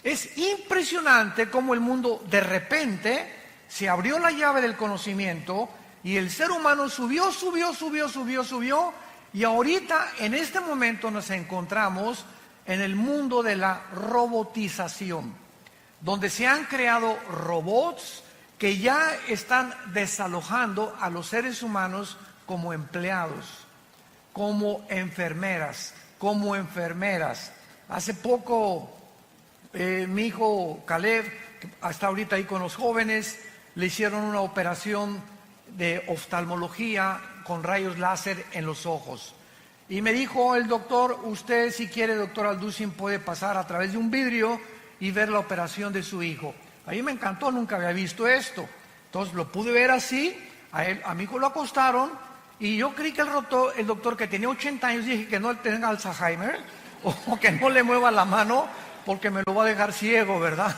Es impresionante cómo el mundo de repente se abrió la llave del conocimiento y el ser humano subió, y ahorita en este momento nos encontramos en el mundo de la robotización, donde se han creado robots que ya están desalojando a los seres humanos como empleados, como enfermeras. Hace poco mi hijo Caleb, que está ahorita ahí con los jóvenes, le hicieron una operación de oftalmología con rayos láser en los ojos. Y me dijo el doctor: usted, si quiere, doctor Alducin, puede pasar a través de un vidrio y ver la operación de su hijo. A mí me encantó, nunca había visto esto. Entonces lo pude ver así, a mi hijo lo acostaron, y yo creí que el doctor, que tenía 80 años, dije que no tenga Alzheimer, o que no le mueva la mano, porque me lo va a dejar ciego, ¿verdad?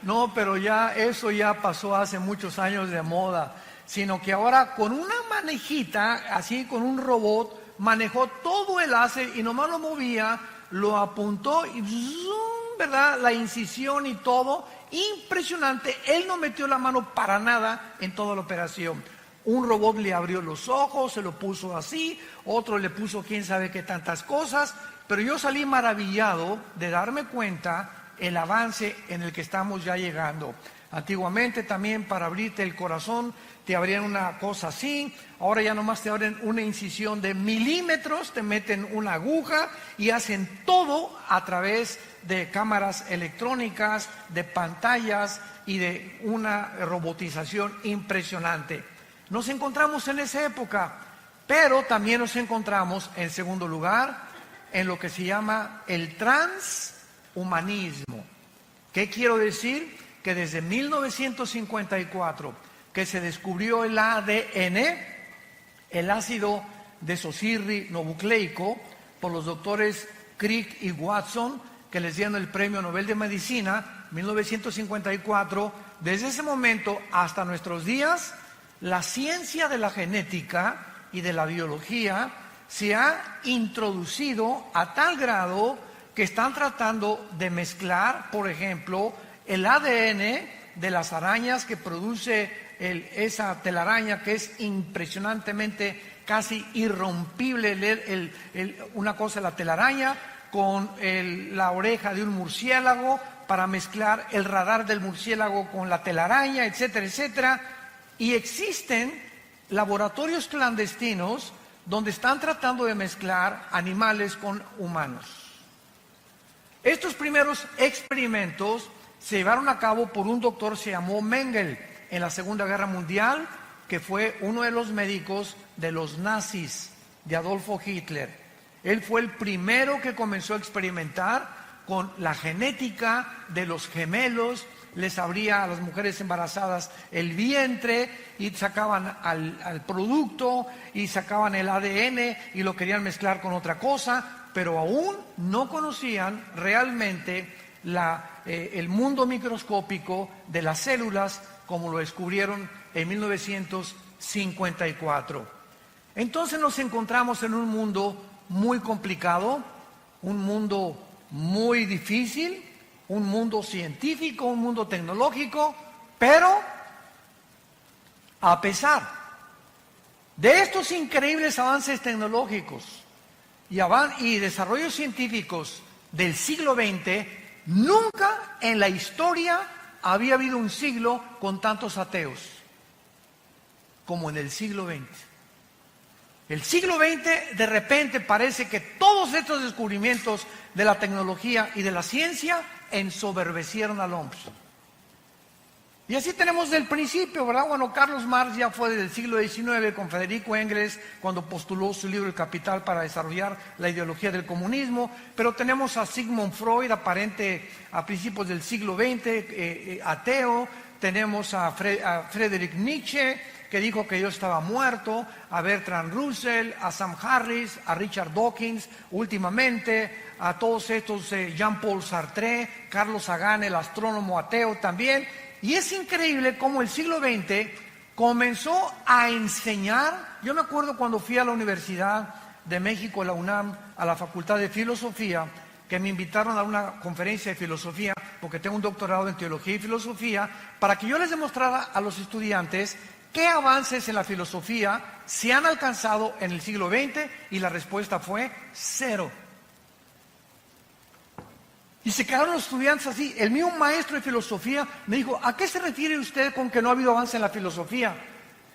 No, pero ya eso ya pasó hace muchos años de moda, sino que ahora con una manejita, así con un robot, manejó todo el láser y nomás lo movía, lo apuntó y ¡zum!, ¿verdad? La incisión y todo, impresionante. Él no metió la mano para nada en toda la operación. Un robot le abrió los ojos, se lo puso así, otro le puso quién sabe qué tantas cosas, pero yo salí maravillado de darme cuenta el avance en el que estamos ya llegando. Antiguamente también, para abrirte el corazón te abrían una cosa así, ahora ya nomás te abren una incisión de milímetros, te meten una aguja y hacen todo a través de cámaras electrónicas, de pantallas y de una robotización impresionante. Nos encontramos en esa época, pero también nos encontramos, en segundo lugar, en lo que se llama el transhumanismo. ¿Qué quiero decir? Que desde 1954, que se descubrió el ADN, el ácido desoxirribonucleico, por los doctores Crick y Watson, que les dieron el Premio Nobel de Medicina, 1954, desde ese momento hasta nuestros días, la ciencia de la genética y de la biología se ha introducido a tal grado que están tratando de mezclar, por ejemplo, el ADN de las arañas que produce esa telaraña, que es impresionantemente casi irrompible, una cosa la telaraña, con la oreja de un murciélago, para mezclar el radar del murciélago con la telaraña, etcétera, etcétera. Y existen laboratorios clandestinos donde están tratando de mezclar animales con humanos. Estos primeros experimentos se llevaron a cabo por un doctor, se llamó Mengele, en la Segunda Guerra Mundial, que fue uno de los médicos de los nazis, de Adolfo Hitler. Él fue el primero que comenzó a experimentar con la genética de los gemelos, les abría a las mujeres embarazadas el vientre y sacaban al producto y sacaban el ADN y lo querían mezclar con otra cosa, pero aún no conocían realmente el mundo microscópico de las células, como lo descubrieron en 1954. Entonces nos encontramos en un mundo muy complicado, un mundo muy difícil, un mundo científico, un mundo tecnológico, pero a pesar de estos increíbles avances tecnológicos y desarrollos científicos del siglo XX, nunca en la historia había habido un siglo con tantos ateos como en el siglo XX. El siglo XX, de repente, parece que todos estos descubrimientos de la tecnología y de la ciencia ensoberbecieron al hombre. Y así tenemos del principio, ¿verdad? Bueno, Carlos Marx ya fue del siglo XIX con Federico Engels cuando postuló su libro El Capital para desarrollar la ideología del comunismo, pero tenemos a Sigmund Freud, aparente a principios del siglo XX, ateo, tenemos a Friedrich Nietzsche, que dijo que Dios estaba muerto, a Bertrand Russell, a Sam Harris, a Richard Dawkins, últimamente, a todos estos, Jean-Paul Sartre, Carlos Sagan, el astrónomo ateo también. Y es increíble cómo el siglo XX comenzó a enseñar. Yo me acuerdo cuando fui a la Universidad de México, la UNAM, a la Facultad de Filosofía, que me invitaron a una conferencia de filosofía, porque tengo un doctorado en teología y filosofía, para que yo les demostrara a los estudiantes qué avances en la filosofía se han alcanzado en el siglo XX, y la respuesta fue cero. Y se quedaron los estudiantes así. El mismo maestro de filosofía me dijo: ¿a qué se refiere usted con que no ha habido avance en la filosofía?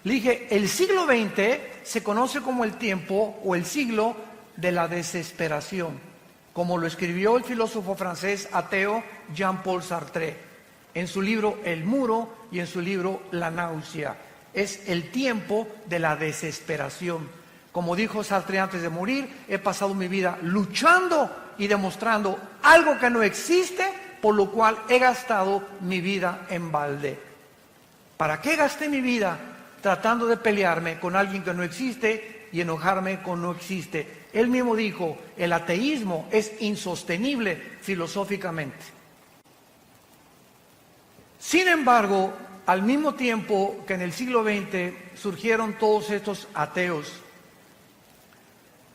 Le dije: el siglo XX se conoce como el tiempo o el siglo de la desesperación, como lo escribió el filósofo francés ateo Jean-Paul Sartre en su libro El Muro y en su libro La Náusea. Es el tiempo de la desesperación. Como dijo Sartre antes de morir: he pasado mi vida luchando y demostrando algo que no existe, por lo cual he gastado mi vida en balde. ¿Para qué gasté mi vida tratando de pelearme con alguien que no existe y enojarme con no existe? Él mismo dijo: el ateísmo es insostenible filosóficamente. Sin embargo, al mismo tiempo que en el siglo XX surgieron todos estos ateos,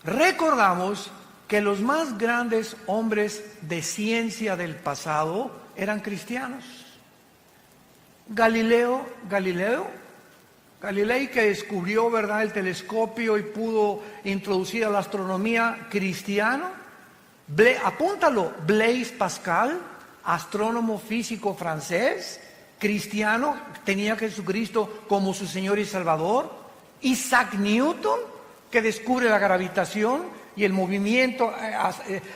recordamos que los más grandes hombres de ciencia del pasado eran cristianos. Galilei, que descubrió, ¿verdad?, el telescopio y pudo introducir a la astronomía, cristiano. Apúntalo: Blaise Pascal, astrónomo físico francés, cristiano, tenía a Jesucristo como su Señor y Salvador. Isaac Newton, que descubre la gravitación y el movimiento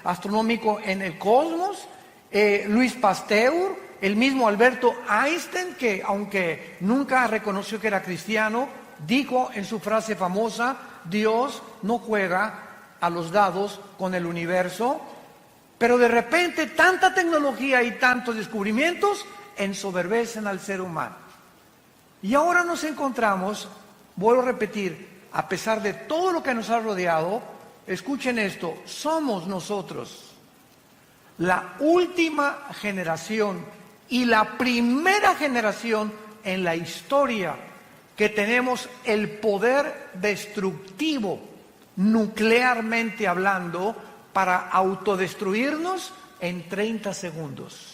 astronómico en el cosmos. Louis Pasteur, el mismo Alberto Einstein, que aunque nunca reconoció que era cristiano, dijo en su frase famosa: Dios no juega a los dados con el universo. Pero de repente tanta tecnología y tantos descubrimientos ensoberbecen al ser humano. Y ahora nos encontramos, vuelvo a repetir, a pesar de todo lo que nos ha rodeado, escuchen esto: somos nosotros la última generación y la primera generación en la historia que tenemos el poder destructivo, nuclearmente hablando, para autodestruirnos en 30 segundos.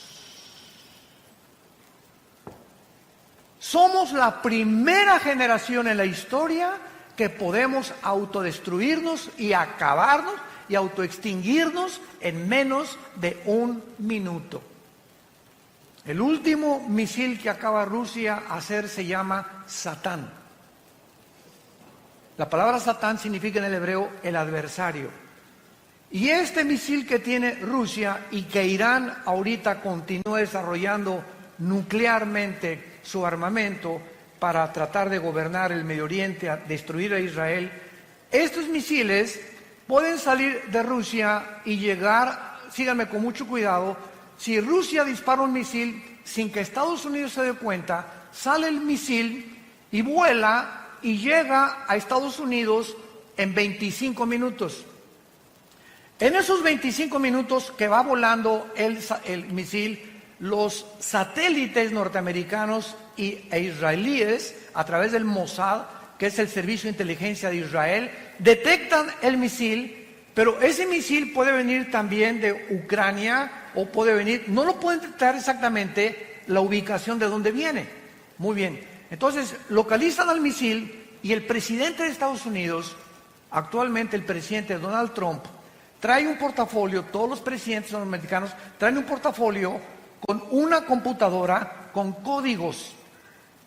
Somos la primera generación en la historia que podemos autodestruirnos y acabarnos y autoextinguirnos en menos de un minuto. El último misil que acaba Rusia de hacer se llama Satán. La palabra Satán significa en el hebreo el adversario. Y este misil que tiene Rusia y que Irán ahorita continúa desarrollando nuclearmente su armamento para tratar de gobernar el Medio Oriente, a destruir a Israel, estos misiles pueden salir de Rusia y llegar, síganme con mucho cuidado, si Rusia dispara un misil sin que Estados Unidos se dé cuenta, sale el misil y vuela y llega a Estados Unidos en 25 minutos. En esos 25 minutos que va volando el misil, los satélites norteamericanos e israelíes, a través del Mossad, que es el servicio de inteligencia de Israel, detectan el misil, pero ese misil puede venir también de Ucrania o puede venir, no lo pueden detectar exactamente la ubicación de dónde viene. Muy bien, entonces localizan al misil y el presidente de Estados Unidos, actualmente el presidente Donald Trump, trae un portafolio, todos los presidentes norteamericanos traen un portafolio con una computadora con códigos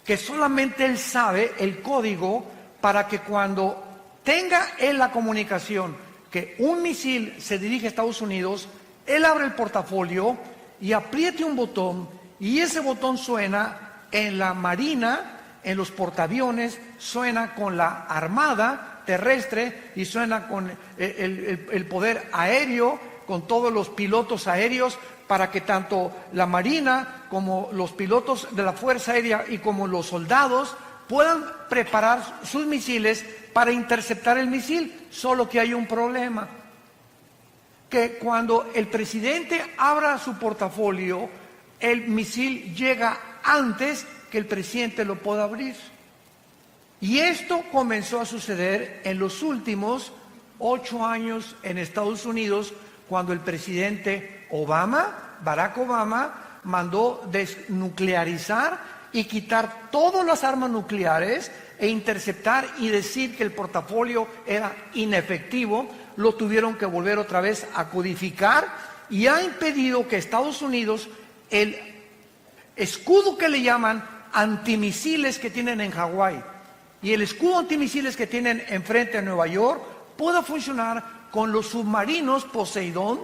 que solamente él sabe el código, para que cuando tenga él la comunicación que un misil se dirige a Estados Unidos, él abre el portafolio y apriete un botón y ese botón suena en la marina, en los portaaviones, suena con la armada terrestre y suena con el poder aéreo, con todos los pilotos aéreos, para que tanto la marina como los pilotos de la Fuerza Aérea y como los soldados puedan preparar sus misiles para interceptar el misil. Solo que hay un problema, que cuando el presidente abra su portafolio, el misil llega antes que el presidente lo pueda abrir. Y esto comenzó a suceder en los últimos 8 años en Estados Unidos, cuando el presidente Barack Obama, mandó desnuclearizar y quitar todas las armas nucleares e interceptar y decir que el portafolio era inefectivo. Lo tuvieron que volver otra vez a codificar y ha impedido que Estados Unidos, el escudo que le llaman antimisiles que tienen en Hawái y el escudo antimisiles que tienen enfrente a Nueva York, pueda funcionar con los submarinos Poseidón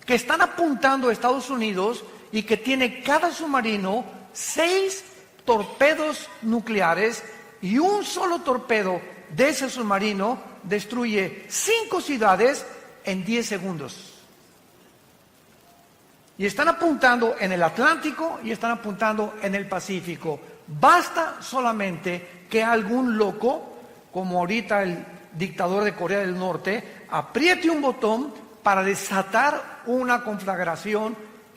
que están apuntando a Estados Unidos y que tiene cada submarino 6 torpedos nucleares, y un solo torpedo de ese submarino destruye 5 ciudades en 10 segundos. Y están apuntando en el Atlántico y están apuntando en el Pacífico. Basta solamente que algún loco, como ahorita el dictador de Corea del Norte, apriete un botón para desatar una conflagración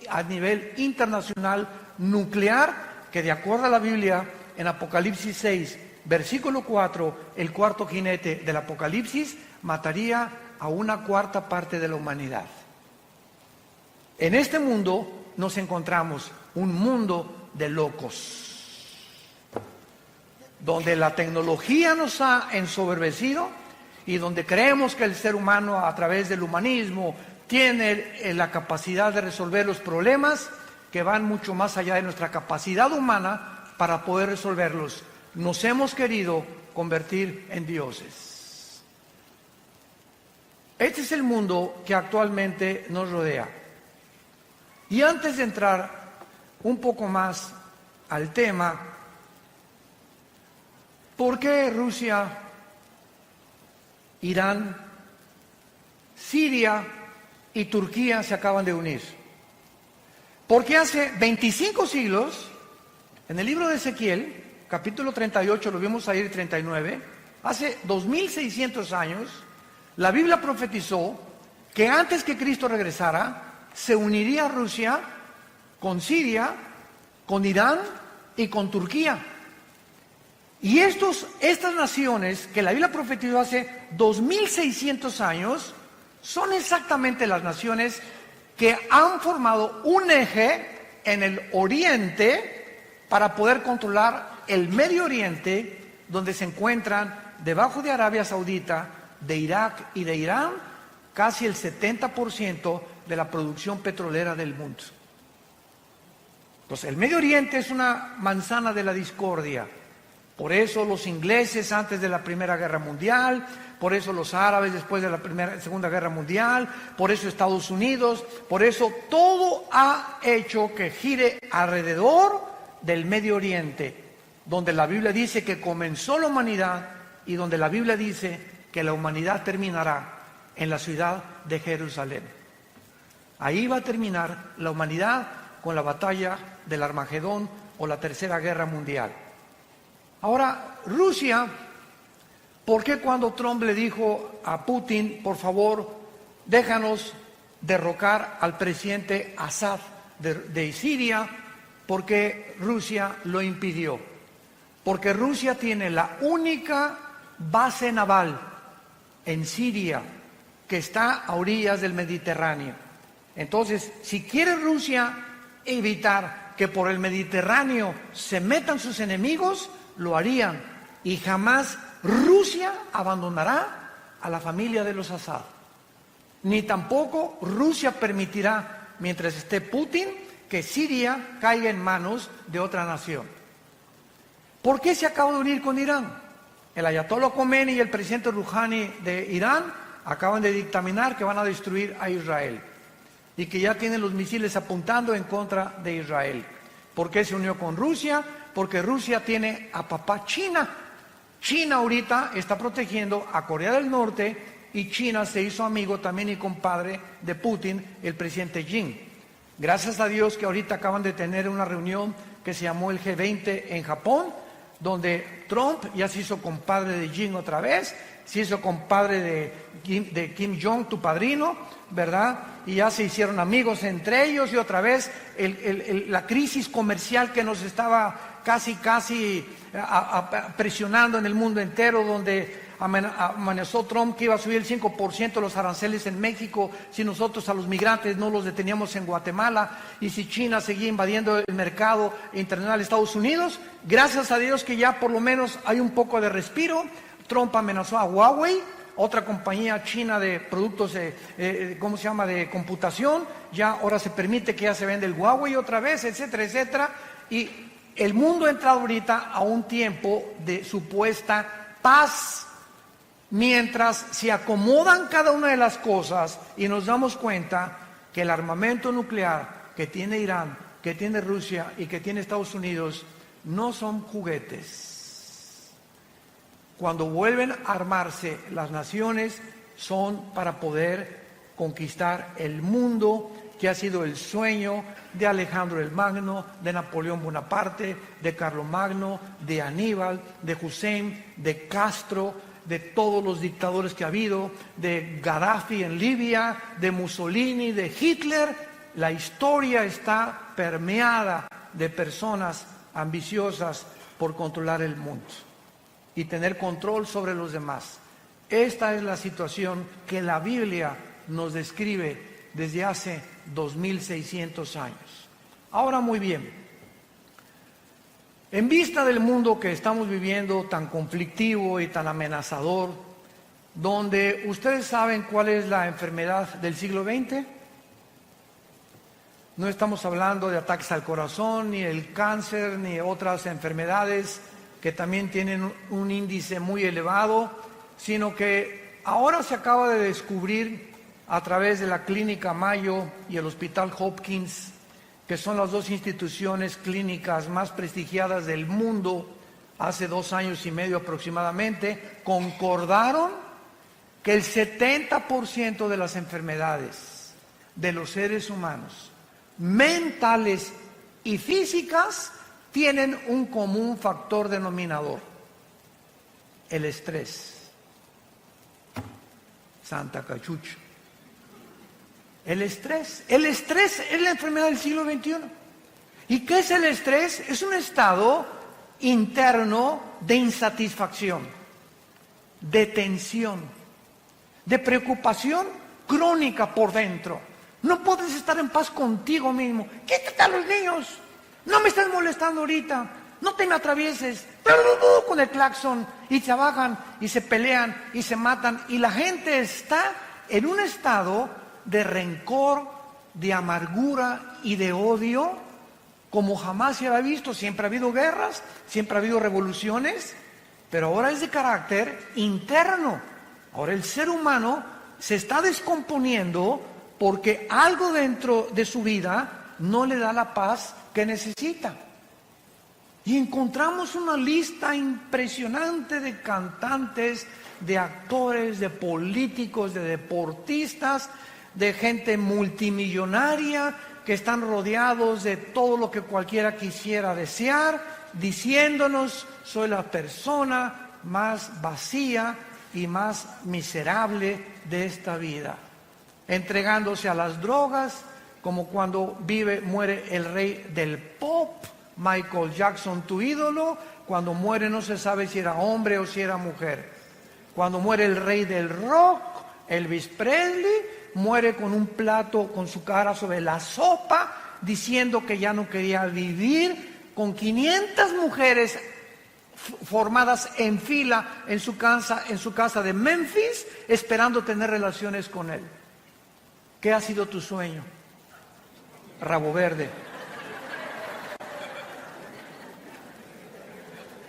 a nivel internacional nuclear, que de acuerdo a la Biblia, en Apocalipsis 6, versículo 4, el cuarto jinete del Apocalipsis mataría a 1/4 parte de la humanidad. En este mundo nos encontramos un mundo de locos, donde la tecnología nos ha ensoberbecido y donde creemos que el ser humano, a través del humanismo, tiene la capacidad de resolver los problemas que van mucho más allá de nuestra capacidad humana para poder resolverlos. Nos hemos querido convertir en dioses. Este es el mundo que actualmente nos rodea. Y antes de entrar un poco más al tema, ¿por qué Rusia, Irán, Siria y Turquía se acaban de unir? Porque hace 25 siglos, en el libro de Ezequiel, capítulo 38, lo vimos ahí, 39, hace 2600 años, la Biblia profetizó que antes que Cristo regresara, se uniría Rusia con Siria, con Irán y con Turquía. Y estas naciones que la Biblia profetizó hace 2600 años, son exactamente las naciones que han formado un eje en el Oriente para poder controlar el Medio Oriente, donde se encuentran debajo de Arabia Saudita, de Irak y de Irán, casi el 70% de la producción petrolera del mundo. Entonces, el Medio Oriente es una manzana de la discordia. Por eso los ingleses antes de la Primera Guerra Mundial, por eso los árabes después de la Segunda Guerra Mundial, por eso Estados Unidos, por eso todo ha hecho que gire alrededor del Medio Oriente, donde la Biblia dice que comenzó la humanidad y donde la Biblia dice que la humanidad terminará en la ciudad de Jerusalén. Ahí va a terminar la humanidad con la batalla del Armagedón o la Tercera Guerra Mundial. Ahora, Rusia, ¿por qué cuando Trump le dijo a Putin, por favor, déjanos derrocar al presidente Assad de Siria? ¿Por qué Rusia lo impidió? Porque Rusia tiene la única base naval en Siria que está a orillas del Mediterráneo. Entonces, si quiere Rusia evitar que por el Mediterráneo se metan sus enemigos, lo harían, y jamás Rusia abandonará a la familia de los Assad. Ni tampoco Rusia permitirá, mientras esté Putin, que Siria caiga en manos de otra nación. ¿Por qué se acaba de unir con Irán? El ayatollah Khomeini y el presidente Rouhani de Irán acaban de dictaminar que van a destruir a Israel y que ya tienen los misiles apuntando en contra de Israel. ¿Por qué se unió con Rusia? Porque Rusia tiene a papá China. China ahorita está protegiendo a Corea del Norte y China se hizo amigo también y compadre de Putin, el presidente Xi. Gracias a Dios que ahorita acaban de tener una reunión que se llamó el G20 en Japón, donde Trump ya se hizo compadre de Xi otra vez, se hizo compadre de Kim Jong, tu padrino, ¿verdad? Y ya se hicieron amigos entre ellos y otra vez la crisis comercial que nos estaba casi presionando en el mundo entero, donde amenazó Trump que iba a subir el 5% los aranceles en México si nosotros a los migrantes no los deteníamos en Guatemala, y si China seguía invadiendo el mercado internacional de Estados Unidos. Gracias a Dios que ya por lo menos hay un poco de respiro. Trump amenazó a Huawei, otra compañía china de productos de computación. Ya ahora se permite que ya se vende el Huawei otra vez, etcétera, etcétera. Y el mundo ha entrado ahorita a un tiempo de supuesta paz, mientras se acomodan cada una de las cosas y nos damos cuenta que el armamento nuclear que tiene Irán, que tiene Rusia y que tiene Estados Unidos no son juguetes. Cuando vuelven a armarse las naciones, son para poder conquistar el mundo, que ha sido el sueño de Alejandro el Magno, de Napoleón Bonaparte, de Carlomagno, de Aníbal, de Hussein, de Castro, de todos los dictadores que ha habido, de Gaddafi en Libia, de Mussolini, de Hitler. La historia está permeada de personas ambiciosas por controlar el mundo y tener control sobre los demás. Esta es la situación que la Biblia nos describe desde hace 2600 años. Ahora, muy bien, en vista del mundo que estamos viviendo, tan conflictivo y tan amenazador, donde ustedes saben cuál es la enfermedad del siglo XX, no estamos hablando de ataques al corazón, ni el cáncer, ni otras enfermedades que también tienen un índice muy elevado, sino que ahora se acaba de descubrir a través de la Clínica Mayo y el Hospital Hopkins, que son las dos instituciones clínicas más prestigiadas del mundo, hace 2 años y medio aproximadamente, concordaron que el 70% de las enfermedades de los seres humanos, mentales y físicas, tienen un común factor denominador: el estrés. Santa Cachucha. El estrés es la enfermedad del siglo XXI. ¿Y qué es el estrés? Es un estado interno de insatisfacción, de tensión, de preocupación crónica por dentro. No puedes estar en paz contigo mismo. Quítate a los niños. No me estás molestando ahorita. No te me atravieses. Con el claxon. Y se bajan y se pelean y se matan. Y la gente está en un estado de rencor, de amargura y de odio como jamás se había visto. Siempre ha habido guerras, siempre ha habido revoluciones, pero ahora es de carácter interno. Ahora el ser humano se está descomponiendo porque algo dentro de su vida no le da la paz que necesita. Y encontramos una lista impresionante de cantantes, de actores, de políticos, de deportistas, de gente multimillonaria que están rodeados de todo lo que cualquiera quisiera desear, diciéndonos: soy la persona más vacía y más miserable de esta vida, entregándose a las drogas, como cuando muere el rey del pop, Michael Jackson, tu ídolo. Cuando muere no se sabe si era hombre o si era mujer. Cuando muere el rey del rock, Elvis Presley, muere con un plato con su cara sobre la sopa, diciendo que ya no quería vivir, con 500 mujeres formadas en fila en su casa de Memphis, esperando tener relaciones con él. ¿Qué ha sido tu sueño? Rabo verde.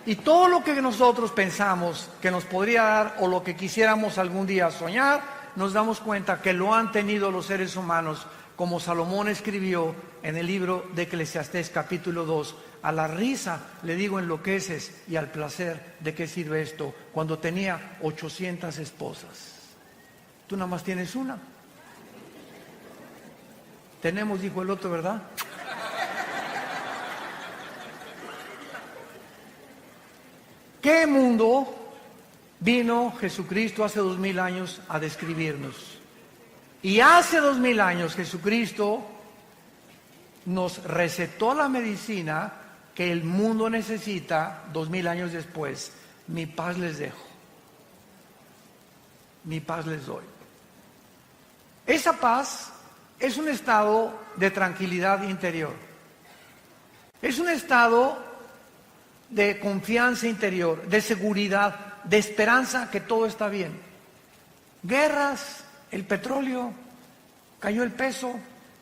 Y todo lo que nosotros pensamos que nos podría dar, o lo que quisiéramos algún día soñar, nos damos cuenta que lo han tenido los seres humanos, como Salomón escribió en el libro de Eclesiastés capítulo 2, a la risa le digo enloqueces, y al placer de qué sirve esto, cuando tenía 800 esposas. Tú nada más tienes una. Tenemos, dijo el otro, ¿verdad? ¿Qué mundo vino Jesucristo hace 2000 años a describirnos? Y hace 2000 años Jesucristo nos recetó la medicina que el mundo necesita 2000 años después. Mi paz les dejo. mi paz les doy. Esa paz es un estado de tranquilidad interior. Es un estado de confianza interior, de seguridad, de esperanza que todo está bien. Guerras, el petróleo, cayó el peso,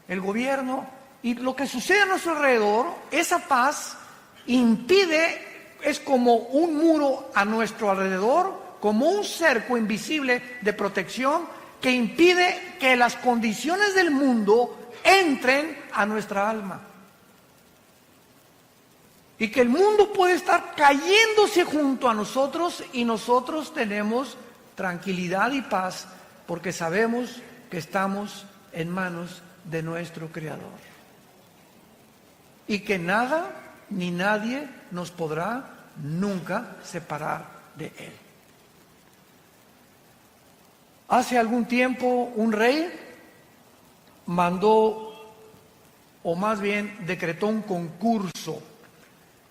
el gobierno, y lo que sucede a nuestro alrededor, esa paz impide, es como un muro a nuestro alrededor, como un cerco invisible de protección que impide que las condiciones del mundo entren a nuestra alma. Y que el mundo puede estar cayéndose junto a nosotros y nosotros tenemos tranquilidad y paz porque sabemos que estamos en manos de nuestro Creador. Y que nada ni nadie nos podrá nunca separar de Él. Hace algún tiempo un rey mandó, o más bien decretó un concurso,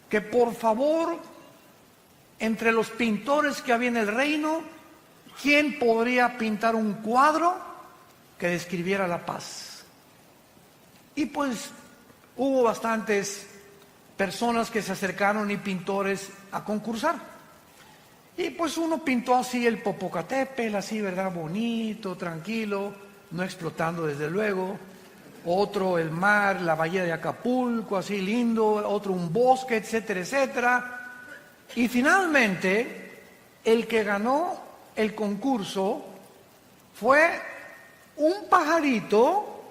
que por favor, entre los pintores que había en el reino, ¿quién podría pintar un cuadro que describiera la paz? Y pues hubo bastantes personas que se acercaron y pintores a concursar. Y pues uno pintó así el Popocatépetl, así, ¿verdad? Bonito, tranquilo, no explotando desde luego. Otro el mar, la bahía de Acapulco, así lindo. Otro un bosque, etcétera, etcétera. Y finalmente, el que ganó el concurso fue un pajarito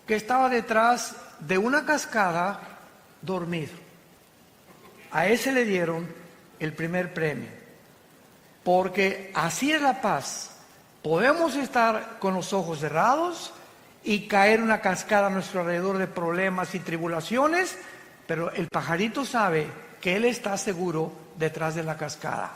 que estaba detrás de una cascada dormido. A ese le dieron el primer premio. Porque así es la paz. Podemos estar con los ojos cerrados y caer una cascada a nuestro alrededor de problemas y tribulaciones, pero el pajarito sabe que él está seguro detrás de la cascada.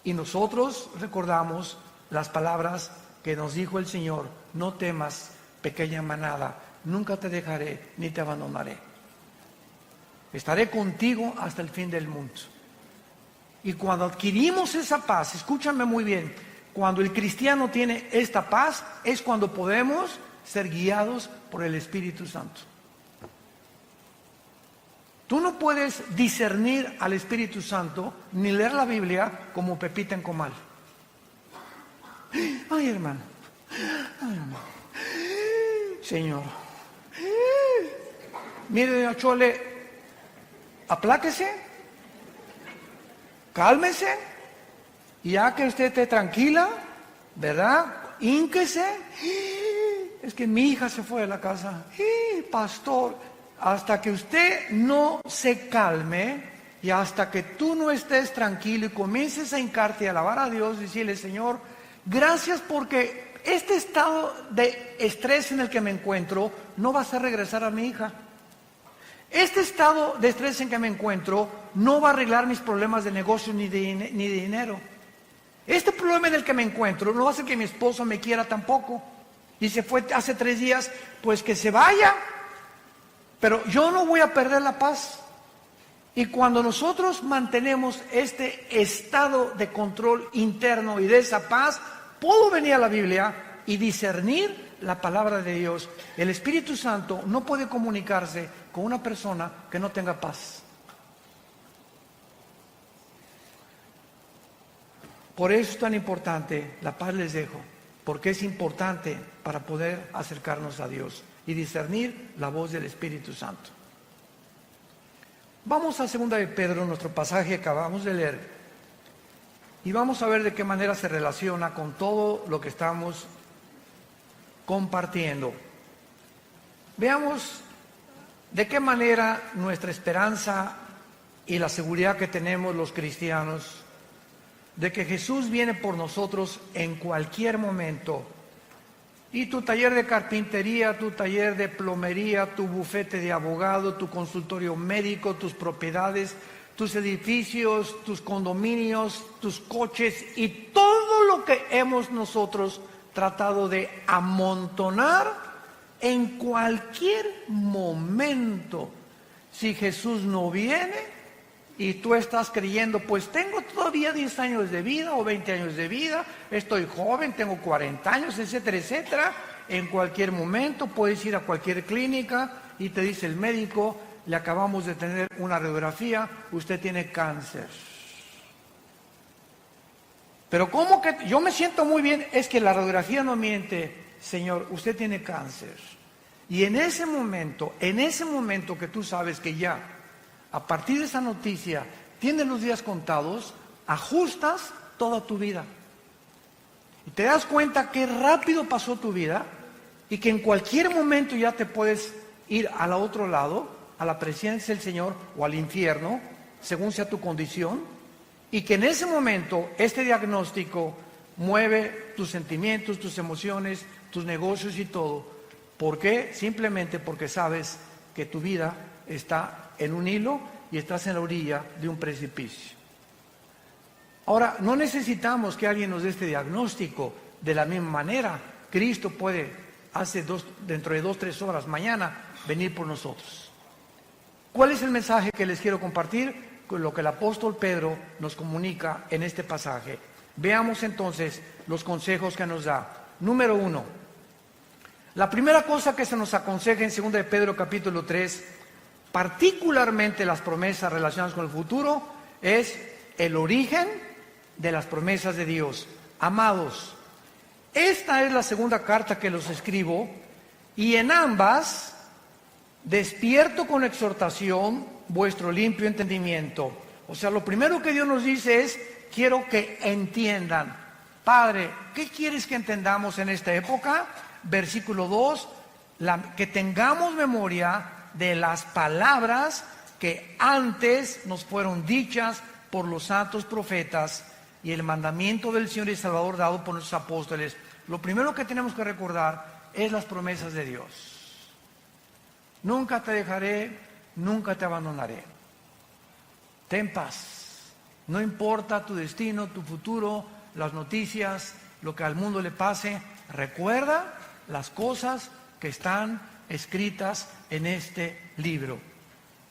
Y nosotros recordamos las palabras que nos dijo el Señor: no temas, pequeña manada, nunca te dejaré ni te abandonaré. Estaré contigo hasta el fin del mundo. Y cuando adquirimos esa paz, escúchame muy bien, cuando el cristiano tiene esta paz, es cuando podemos ser guiados por el Espíritu Santo. Tú no puedes discernir al Espíritu Santo ni leer la Biblia como Pepita en comal. Ay, hermano. Ay, hermano. Señor. Mire, Chole, apláquese. Cálmese, y ya que usted esté tranquila, ¿verdad? Hínquese. Es que mi hija se fue de la casa. Pastor, hasta que usted no se calme y hasta que tú no estés tranquilo y comiences a hincarte y a alabar a Dios, decirle: Señor, gracias porque este estado de estrés en el que me encuentro no va a hacer regresar a mi hija. Este estado de estrés en que me encuentro no va a arreglar mis problemas de negocio ni de dinero. Este problema en el que me encuentro no va a hacer que mi esposo me quiera tampoco. Y se fue hace 3 días, pues que se vaya. Pero yo no voy a perder la paz. Y cuando nosotros mantenemos este estado de control interno y de esa paz, puedo venir a la Biblia y discernir la palabra de Dios. El Espíritu Santo no puede comunicarse con una persona que no tenga paz. Por eso es tan importante, la paz les dejo, porque es importante para poder acercarnos a Dios y discernir la voz del Espíritu Santo. Vamos a 2 de Pedro, nuestro pasaje que acabamos de leer, y vamos a ver de qué manera se relaciona con todo lo que estamos compartiendo. Veamos de qué manera nuestra esperanza y la seguridad que tenemos los cristianos de que Jesús viene por nosotros en cualquier momento. Y tu taller de carpintería, tu taller de plomería, tu bufete de abogado, tu consultorio médico, tus propiedades, tus edificios, tus condominios, tus coches y todo lo que hemos nosotros tratado de amontonar, en cualquier momento, si Jesús no viene, y tú estás creyendo, pues tengo todavía 10 años de vida o 20 años de vida, estoy joven, tengo 40 años, etcétera, etcétera. En cualquier momento puedes ir a cualquier clínica y te dice el médico, le acabamos de tener una radiografía, usted tiene cáncer. Pero ¿cómo que yo me siento muy bien? Es que la radiografía no miente, señor, usted tiene cáncer. Y en ese momento que tú sabes que ya, a partir de esa noticia, tienes los días contados, ajustas toda tu vida. Y te das cuenta que rápido pasó tu vida y que en cualquier momento ya te puedes ir al otro lado, a la presencia del Señor o al infierno, según sea tu condición, y que en ese momento este diagnóstico mueve tus sentimientos, tus emociones, tus negocios y todo. ¿Por qué? Simplemente porque sabes que tu vida está en un hilo y estás en la orilla de un precipicio. Ahora, no necesitamos que alguien nos dé este diagnóstico de la misma manera. Cristo puede, dentro de 2-3 horas, mañana, venir por nosotros. ¿Cuál es el mensaje que les quiero compartir? Con lo que el apóstol Pedro nos comunica en este pasaje. Veamos entonces los consejos que nos da. Número 1. La primera cosa que se nos aconseja en 2 de Pedro capítulo 3, particularmente las promesas relacionadas con el futuro, es el origen de las promesas de Dios. Amados, esta es la segunda carta que los escribo, y en ambas despierto con exhortación vuestro limpio entendimiento. O sea, lo primero que Dios nos dice es, quiero que entiendan. Padre, ¿qué quieres que entendamos en esta época? Versículo 2, que tengamos memoria de las palabras que antes nos fueron dichas por los santos profetas y el mandamiento del Señor y Salvador dado por nuestros apóstoles. Lo primero que tenemos que recordar es las promesas de Dios. Nunca te dejaré, nunca te abandonaré. Ten paz. No importa tu destino, tu futuro, las noticias, lo que al mundo le pase. Recuerda las cosas que están escritas en este libro.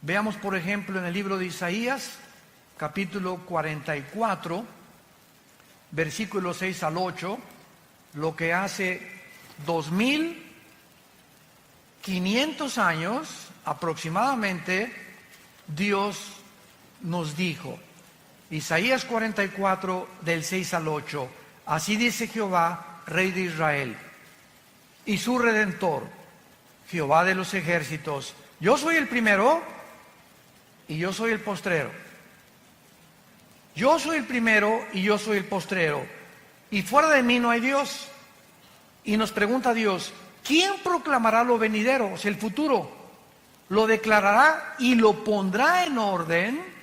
Veamos, por ejemplo, en el libro de Isaías, capítulo 44, versículos 6 al 8, lo que hace 2500 años aproximadamente Dios nos dijo. Isaías 44, del 6 al 8. Así dice Jehová, Rey de Israel, y su Redentor, Jehová de los ejércitos: yo soy el primero y yo soy el postrero. Yo soy el primero y yo soy el postrero, y fuera de mí no hay Dios. Y nos pregunta Dios, ¿quién proclamará lo venidero? O sea, el futuro. Lo declarará y lo pondrá en orden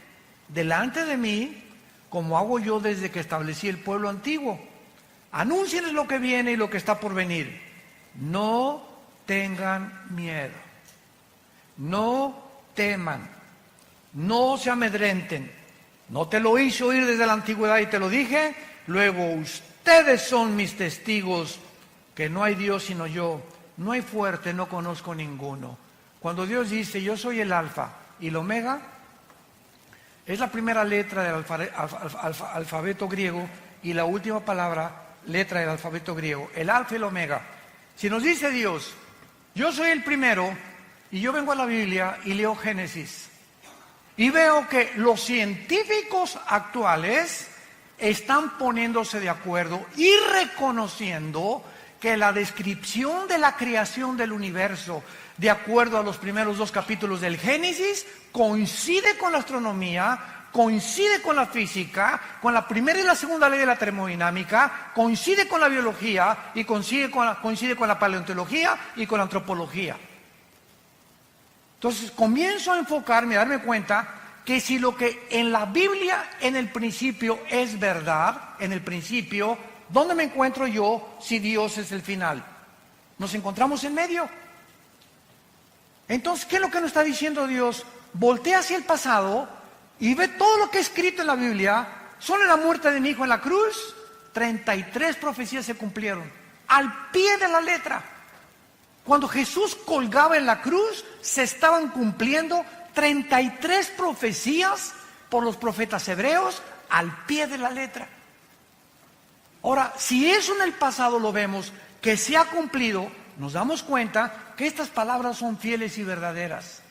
delante de mí, como hago yo desde que establecí el pueblo antiguo. Anúncienles lo que viene y lo que está por venir. No tengan miedo, no teman, no se amedrenten. No te lo hice oír desde la antigüedad y te lo dije. Luego ustedes son mis testigos que no hay Dios sino yo. No hay fuerte, no conozco ninguno. Cuando Dios dice, yo soy el alfa y el omega, es la primera letra del alfabeto griego y la última letra del alfabeto griego, el alfa y el omega. Si nos dice Dios, yo soy el primero, y yo vengo a la Biblia y leo Génesis, y veo que los científicos actuales están poniéndose de acuerdo y reconociendo que la descripción de la creación del universo, de acuerdo a los primeros 2 capítulos del Génesis, coincide con la astronomía, coincide con la física, con la primera y la segunda ley de la termodinámica, coincide con la biología y coincide con la paleontología y con la antropología. Entonces comienzo a enfocarme, a darme cuenta que si lo que en la Biblia en el principio es verdad, en el principio, ¿dónde me encuentro yo si Dios es el final? Nos encontramos en medio. Entonces, ¿qué es lo que nos está diciendo Dios? Voltea hacia el pasado y ve todo lo que es escrito en la Biblia. Solo en la muerte de mi hijo en la cruz, 33 profecías se cumplieron, al pie de la letra. Cuando Jesús colgaba en la cruz, se estaban cumpliendo 33 profecías por los profetas hebreos al pie de la letra. Ahora, si eso en el pasado lo vemos, que se ha cumplido, nos damos cuenta que estas palabras son fieles y verdaderas.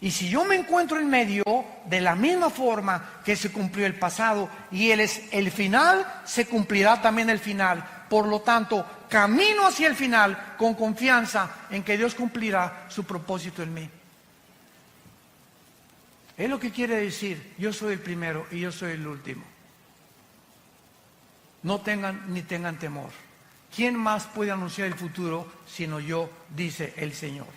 Y si yo me encuentro en medio, de la misma forma que se cumplió el pasado y él es el final, se cumplirá también el final. Por lo tanto, camino hacia el final con confianza en que Dios cumplirá su propósito en mí. Es lo que quiere decir: yo soy el primero y yo soy el último. No tengan ni tengan temor. ¿Quién más puede anunciar el futuro sino yo?, dice el Señor.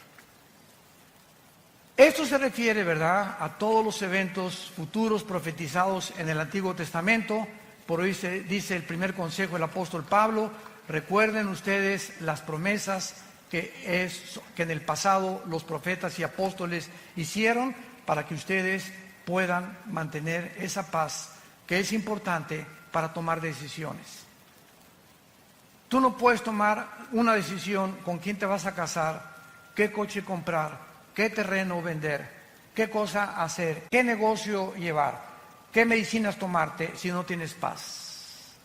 Esto se refiere, ¿verdad?, a todos los eventos futuros profetizados en el Antiguo Testamento. Por hoy se dice el primer consejo del apóstol Pablo: recuerden ustedes las promesas que en el pasado los profetas y apóstoles hicieron, para que ustedes puedan mantener esa paz que es importante para tomar decisiones. Tú no puedes tomar una decisión con quién te vas a casar, qué coche comprar, qué terreno vender, qué cosa hacer, qué negocio llevar, qué medicinas tomarte, si no tienes paz.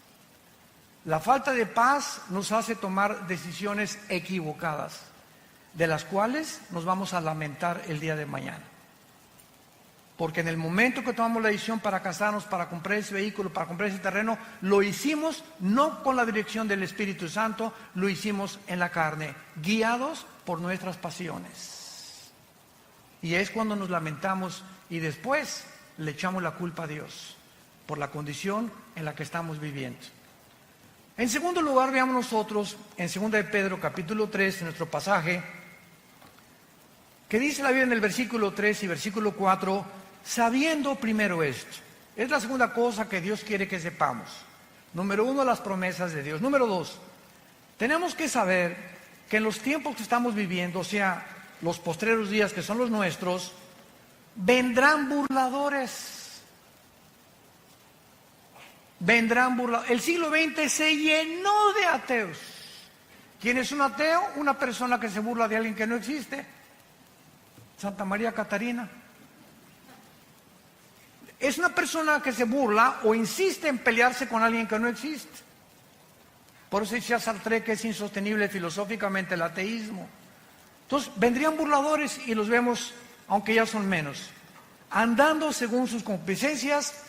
La falta de paz nos hace tomar decisiones equivocadas, de las cuales nos vamos a lamentar el día de mañana. Porque en el momento que tomamos la decisión para casarnos, para comprar ese vehículo, para comprar ese terreno, lo hicimos no con la dirección del Espíritu Santo, lo hicimos en la carne, guiados por nuestras pasiones. Y es cuando nos lamentamos y después le echamos la culpa a Dios por la condición en la que estamos viviendo. En segundo lugar, veamos nosotros en 2 de Pedro capítulo 3, en nuestro pasaje, que dice la Biblia en el versículo 3 y versículo 4, sabiendo primero esto. Es la segunda cosa que Dios quiere que sepamos. Número 1, las promesas de Dios. Número 2, tenemos que saber que en los tiempos que estamos viviendo, o sea, los postreros días que son los nuestros, vendrán burladores. Vendrán burladores. El siglo XX se llenó de ateos. ¿Quién es un ateo? Una persona que se burla de alguien que no existe. Santa María Catarina. Es una persona que se burla o insiste en pelearse con alguien que no existe. Por eso decía Sartre que es insostenible filosóficamente el ateísmo. Entonces vendrían burladores y los vemos, aunque ya son menos, andando según sus concupiscencias.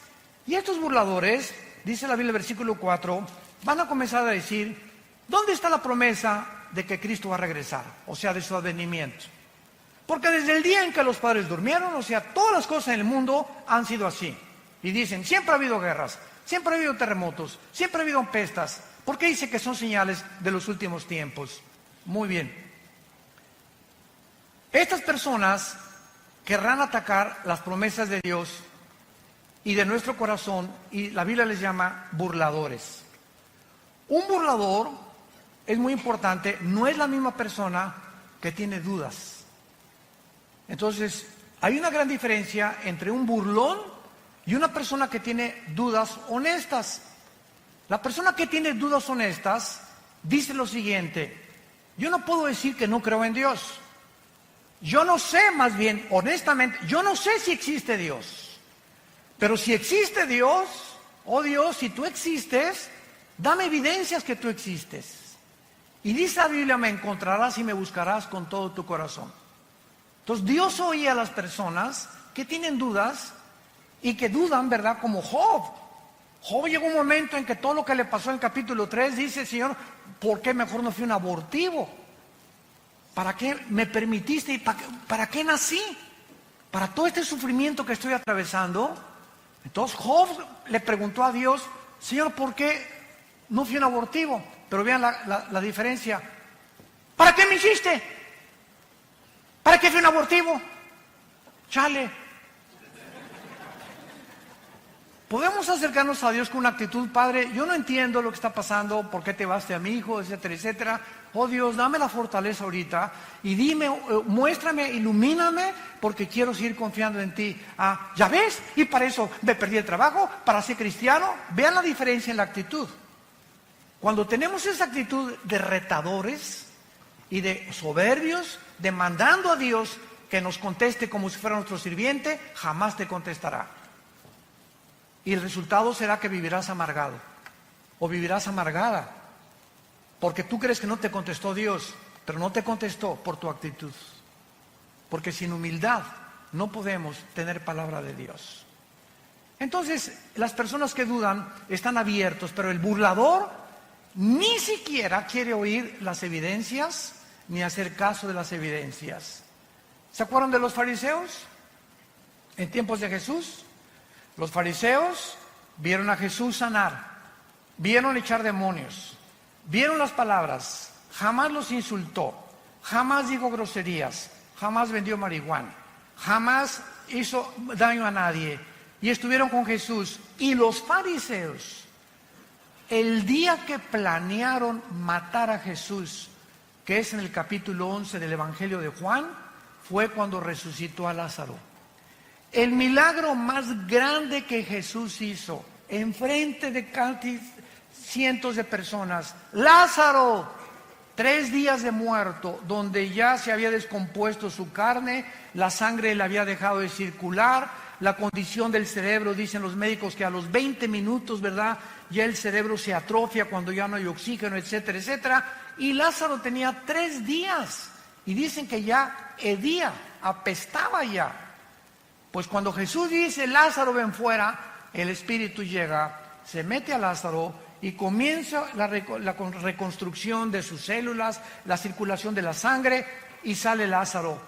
Y estos burladores, dice la Biblia, versículo 4, van a comenzar a decir: ¿dónde está la promesa de que Cristo va a regresar? O sea, de su advenimiento. Porque desde el día en que los padres durmieron, o sea, todas las cosas en el mundo han sido así. Y dicen: siempre ha habido guerras, siempre ha habido terremotos, siempre ha habido pestas. ¿Por qué dice que son señales de los últimos tiempos? Muy bien. Estas personas querrán atacar las promesas de Dios y de nuestro corazón, y la Biblia les llama burladores. Un burlador, es muy importante, no es la misma persona que tiene dudas. Entonces, hay una gran diferencia entre un burlón y una persona que tiene dudas honestas. La persona que tiene dudas honestas dice lo siguiente: yo no puedo decir que no creo en Dios. Yo no sé, más bien, honestamente, yo no sé si existe Dios. Pero si existe Dios, oh Dios, si tú existes, dame evidencias que tú existes. Y dice la Biblia: me encontrarás y me buscarás con todo tu corazón. Entonces Dios oye a las personas que tienen dudas y que dudan, ¿verdad? Como Job. Job llegó un momento en que todo lo que le pasó en el capítulo 3, dice: Señor, ¿por qué mejor no fui un abortivo? ¿Para qué me permitiste y para qué nací? Para todo este sufrimiento que estoy atravesando. Entonces Job le preguntó a Dios: Señor, ¿por qué no fui un abortivo? Pero vean la diferencia. ¿Para qué me hiciste? ¿Para qué fui un abortivo? Chale. Podemos acercarnos a Dios con una actitud: Padre, yo no entiendo lo que está pasando, por qué te vas a mi hijo, etcétera, etcétera. Oh Dios, dame la fortaleza ahorita y dime, muéstrame, ilumíname, porque quiero seguir confiando en ti. Ah, ¿ya ves? Y para eso me perdí el trabajo, para ser cristiano. Vean la diferencia en la actitud. Cuando tenemos esa actitud de retadores y de soberbios, demandando a Dios que nos conteste como si fuera nuestro sirviente, jamás te contestará. Y el resultado será que vivirás amargado o vivirás amargada, porque tú crees que no te contestó Dios, pero no te contestó por tu actitud. Porque sin humildad no podemos tener palabra de Dios. Entonces, las personas que dudan están abiertos, pero el burlador ni siquiera quiere oír las evidencias ni hacer caso de las evidencias. ¿Se acuerdan de los fariseos? En tiempos de Jesús, los fariseos vieron a Jesús sanar, vieron echar demonios, vieron las palabras, jamás los insultó, jamás dijo groserías, jamás vendió marihuana, jamás hizo daño a nadie, y estuvieron con Jesús. Y los fariseos, el día que planearon matar a Jesús, que es en el capítulo 11 del Evangelio de Juan, fue cuando resucitó a Lázaro. El milagro más grande que Jesús hizo, enfrente de cientos de personas. Lázaro, 3 días de muerto, donde ya se había descompuesto su carne, la sangre le había dejado de circular, la condición del cerebro, dicen los médicos que a los 20 minutos, ¿verdad?, ya el cerebro se atrofia cuando ya no hay oxígeno, etcétera, etcétera. Y Lázaro tenía 3 días y dicen que ya hedía, apestaba ya. Pues cuando Jesús dice, Lázaro, ven fuera, el Espíritu llega, se mete a Lázaro y comienza la reconstrucción de sus células, la circulación de la sangre, y sale Lázaro.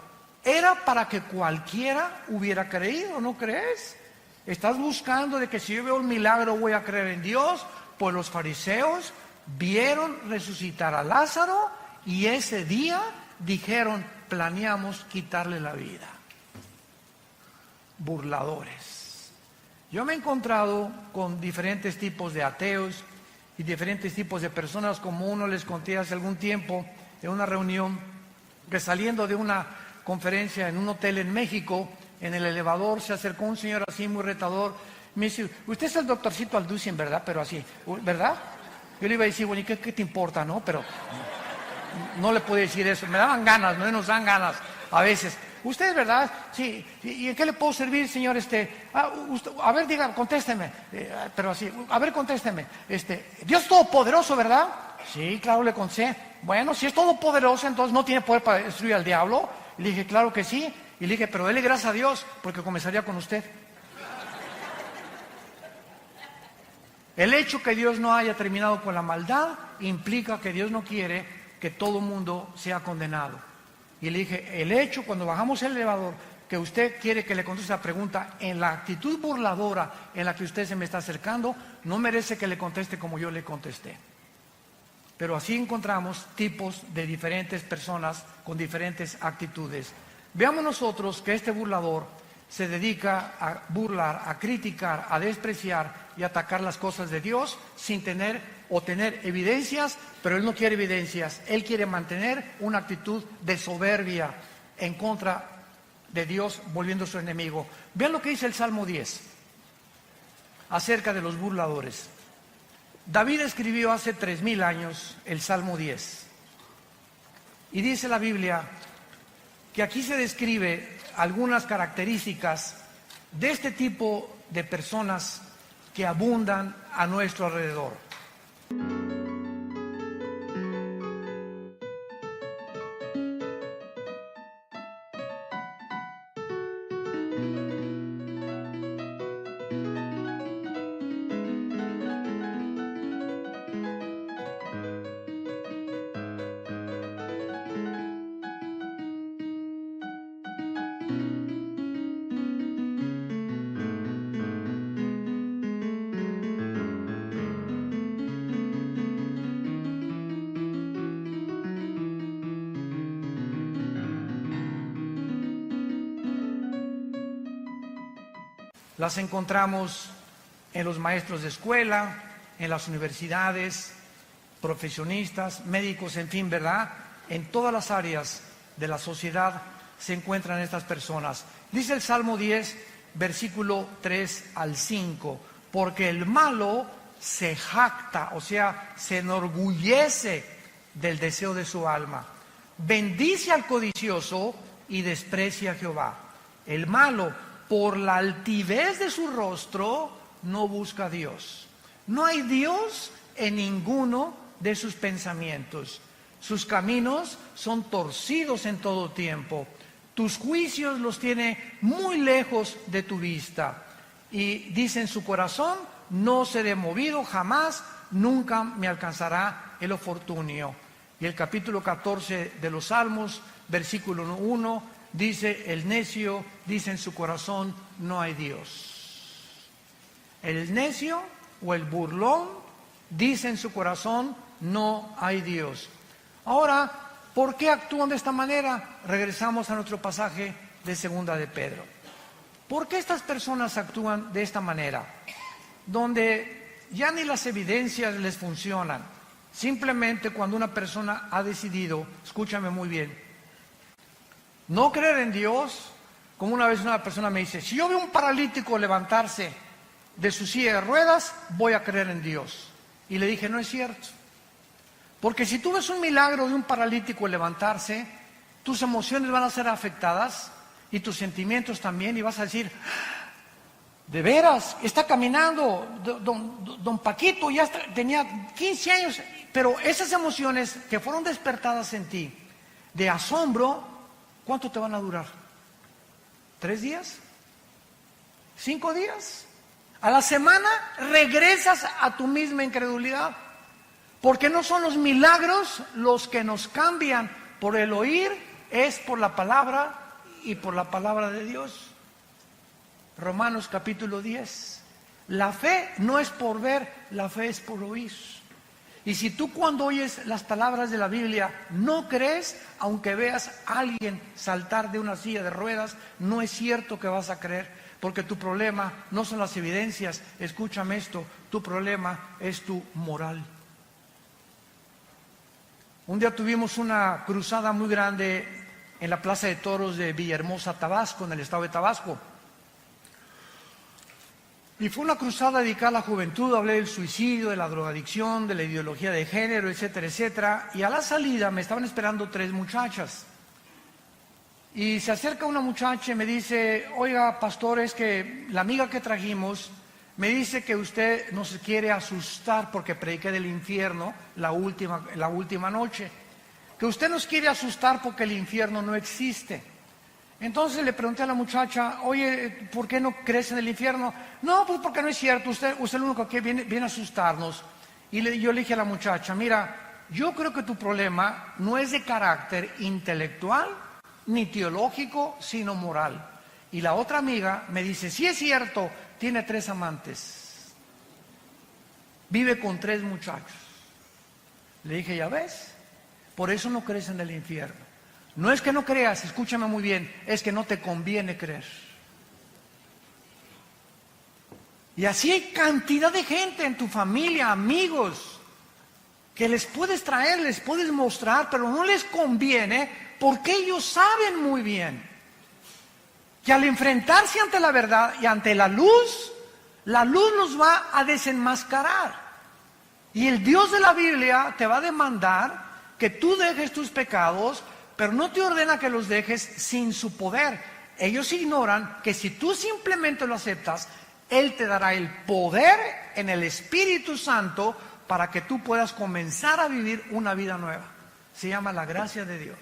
Era para que cualquiera hubiera creído, ¿no crees? Estás buscando de que si yo veo un milagro voy a creer en Dios. Pues los fariseos vieron resucitar a Lázaro y ese día dijeron, planeamos quitarle la vida. Burladores. Yo me he encontrado con diferentes tipos de ateos y diferentes tipos de personas, como uno les conté hace algún tiempo en una reunión, que saliendo de una conferencia en un hotel en México, en el elevador se acercó un señor así muy retador, me dice, usted es el doctorcito Alducin, ¿verdad? Pero así, ¿verdad? Yo le iba a decir, bueno, ¿y qué te importa, no? Pero no le puedo decir eso, me daban ganas, no nos dan ganas a veces. ¿Usted, verdad? Sí. ¿Y en qué le puedo servir, señor? A ver, diga, contésteme. Pero así, a ver, contésteme. Dios es todopoderoso, ¿verdad? Sí, claro, le contesté. Bueno, si es todopoderoso, entonces no tiene poder para destruir al diablo. Y le dije, claro que sí. Y le dije, pero dele gracias a Dios, porque comenzaría con usted. El hecho que Dios no haya terminado con la maldad implica que Dios no quiere que todo mundo sea condenado. Y le dije, el hecho cuando bajamos el elevador, que usted quiere que le conteste la pregunta en la actitud burladora en la que usted se me está acercando, no merece que le conteste como yo le contesté. Pero así encontramos tipos de diferentes personas con diferentes actitudes. Veamos nosotros que este burlador se dedica a burlar, a criticar, a despreciar y atacar las cosas de Dios sin tener o tener evidencias, pero él no quiere evidencias, él quiere mantener una actitud de soberbia en contra de Dios, volviendo su enemigo. Vean lo que dice el Salmo 10 acerca de los burladores. David escribió hace 3000 años el Salmo 10 y dice la Biblia que aquí se describe algunas características de este tipo de personas que abundan a nuestro alrededor. Las encontramos en los maestros de escuela, en las universidades, profesionistas, médicos, en fin, ¿verdad? En todas las áreas de la sociedad se encuentran estas personas. Dice el Salmo 10, versículo 3 al 5, porque el malo se jacta, o sea, se enorgullece del deseo de su alma. Bendice al codicioso y desprecia a Jehová. El malo, por la altivez de su rostro, no busca a Dios. No hay Dios en ninguno de sus pensamientos. Sus caminos son torcidos en todo tiempo. Tus juicios los tiene muy lejos de tu vista. Y dice en su corazón, no seré movido jamás, nunca me alcanzará el infortunio. Y el capítulo 14 de los Salmos, versículo 1, dice, el necio dice en su corazón, no hay Dios. El necio o el burlón dice en su corazón, no hay Dios. Ahora, ¿por qué actúan de esta manera? Regresamos a nuestro pasaje de Segunda de Pedro. ¿Por qué estas personas actúan de esta manera? Donde ya ni las evidencias les funcionan. Simplemente cuando una persona ha decidido, escúchame muy bien, no creer en Dios, como una vez una persona me dice, si yo veo un paralítico levantarse de su silla de ruedas, voy a creer en Dios. Y le dije, no es cierto. Porque si tú ves un milagro de un paralítico levantarse, tus emociones van a ser afectadas y tus sentimientos también, y vas a decir, de veras, está caminando, don Paquito ya tenía 15 años, pero esas emociones que fueron despertadas en ti, de asombro, ¿cuánto te van a durar? ¿3 días? ¿5 días? A la semana regresas a tu misma incredulidad. Porque no son los milagros los que nos cambian por el oír, es por la palabra y por la palabra de Dios. Romanos capítulo 10. La fe no es por ver, la fe es por oír. Y si tú cuando oyes las palabras de la Biblia no crees, aunque veas a alguien saltar de una silla de ruedas, no es cierto que vas a creer, porque tu problema no son las evidencias, escúchame esto, tu problema es tu moral. Un día tuvimos una cruzada muy grande en la Plaza de Toros de Villahermosa, Tabasco, en el estado de Tabasco. Y fue una cruzada dedicada a la juventud, hablé del suicidio, de la drogadicción, de la ideología de género, etcétera, etcétera. Y a la salida me estaban esperando 3 muchachas. Y se acerca una muchacha y me dice, oiga, pastor, es que la amiga que trajimos me dice que usted nos quiere asustar porque prediqué del infierno la última noche. Que usted nos quiere asustar porque el infierno no existe. Entonces le pregunté a la muchacha, oye, ¿por qué no crees en el infierno? No, pues porque no es cierto, usted es el único que viene a asustarnos. Y yo le dije a la muchacha, mira, yo creo que tu problema no es de carácter intelectual ni teológico, sino moral. Y la otra amiga me dice, sí es cierto, tiene 3 amantes, vive con 3 muchachos. Le dije, ya ves, por eso no crees en el infierno. No es que no creas, escúchame muy bien, es que no te conviene creer. Y así hay cantidad de gente en tu familia, amigos, que les puedes traer, les puedes mostrar, pero no les conviene porque ellos saben muy bien que al enfrentarse ante la verdad y ante la luz los va a desenmascarar. Y el Dios de la Biblia te va a demandar que tú dejes tus pecados, pero no te ordena que los dejes sin su poder. Ellos ignoran que si tú simplemente lo aceptas, Él te dará el poder en el Espíritu Santo para que tú puedas comenzar a vivir una vida nueva. Se llama la gracia de Dios.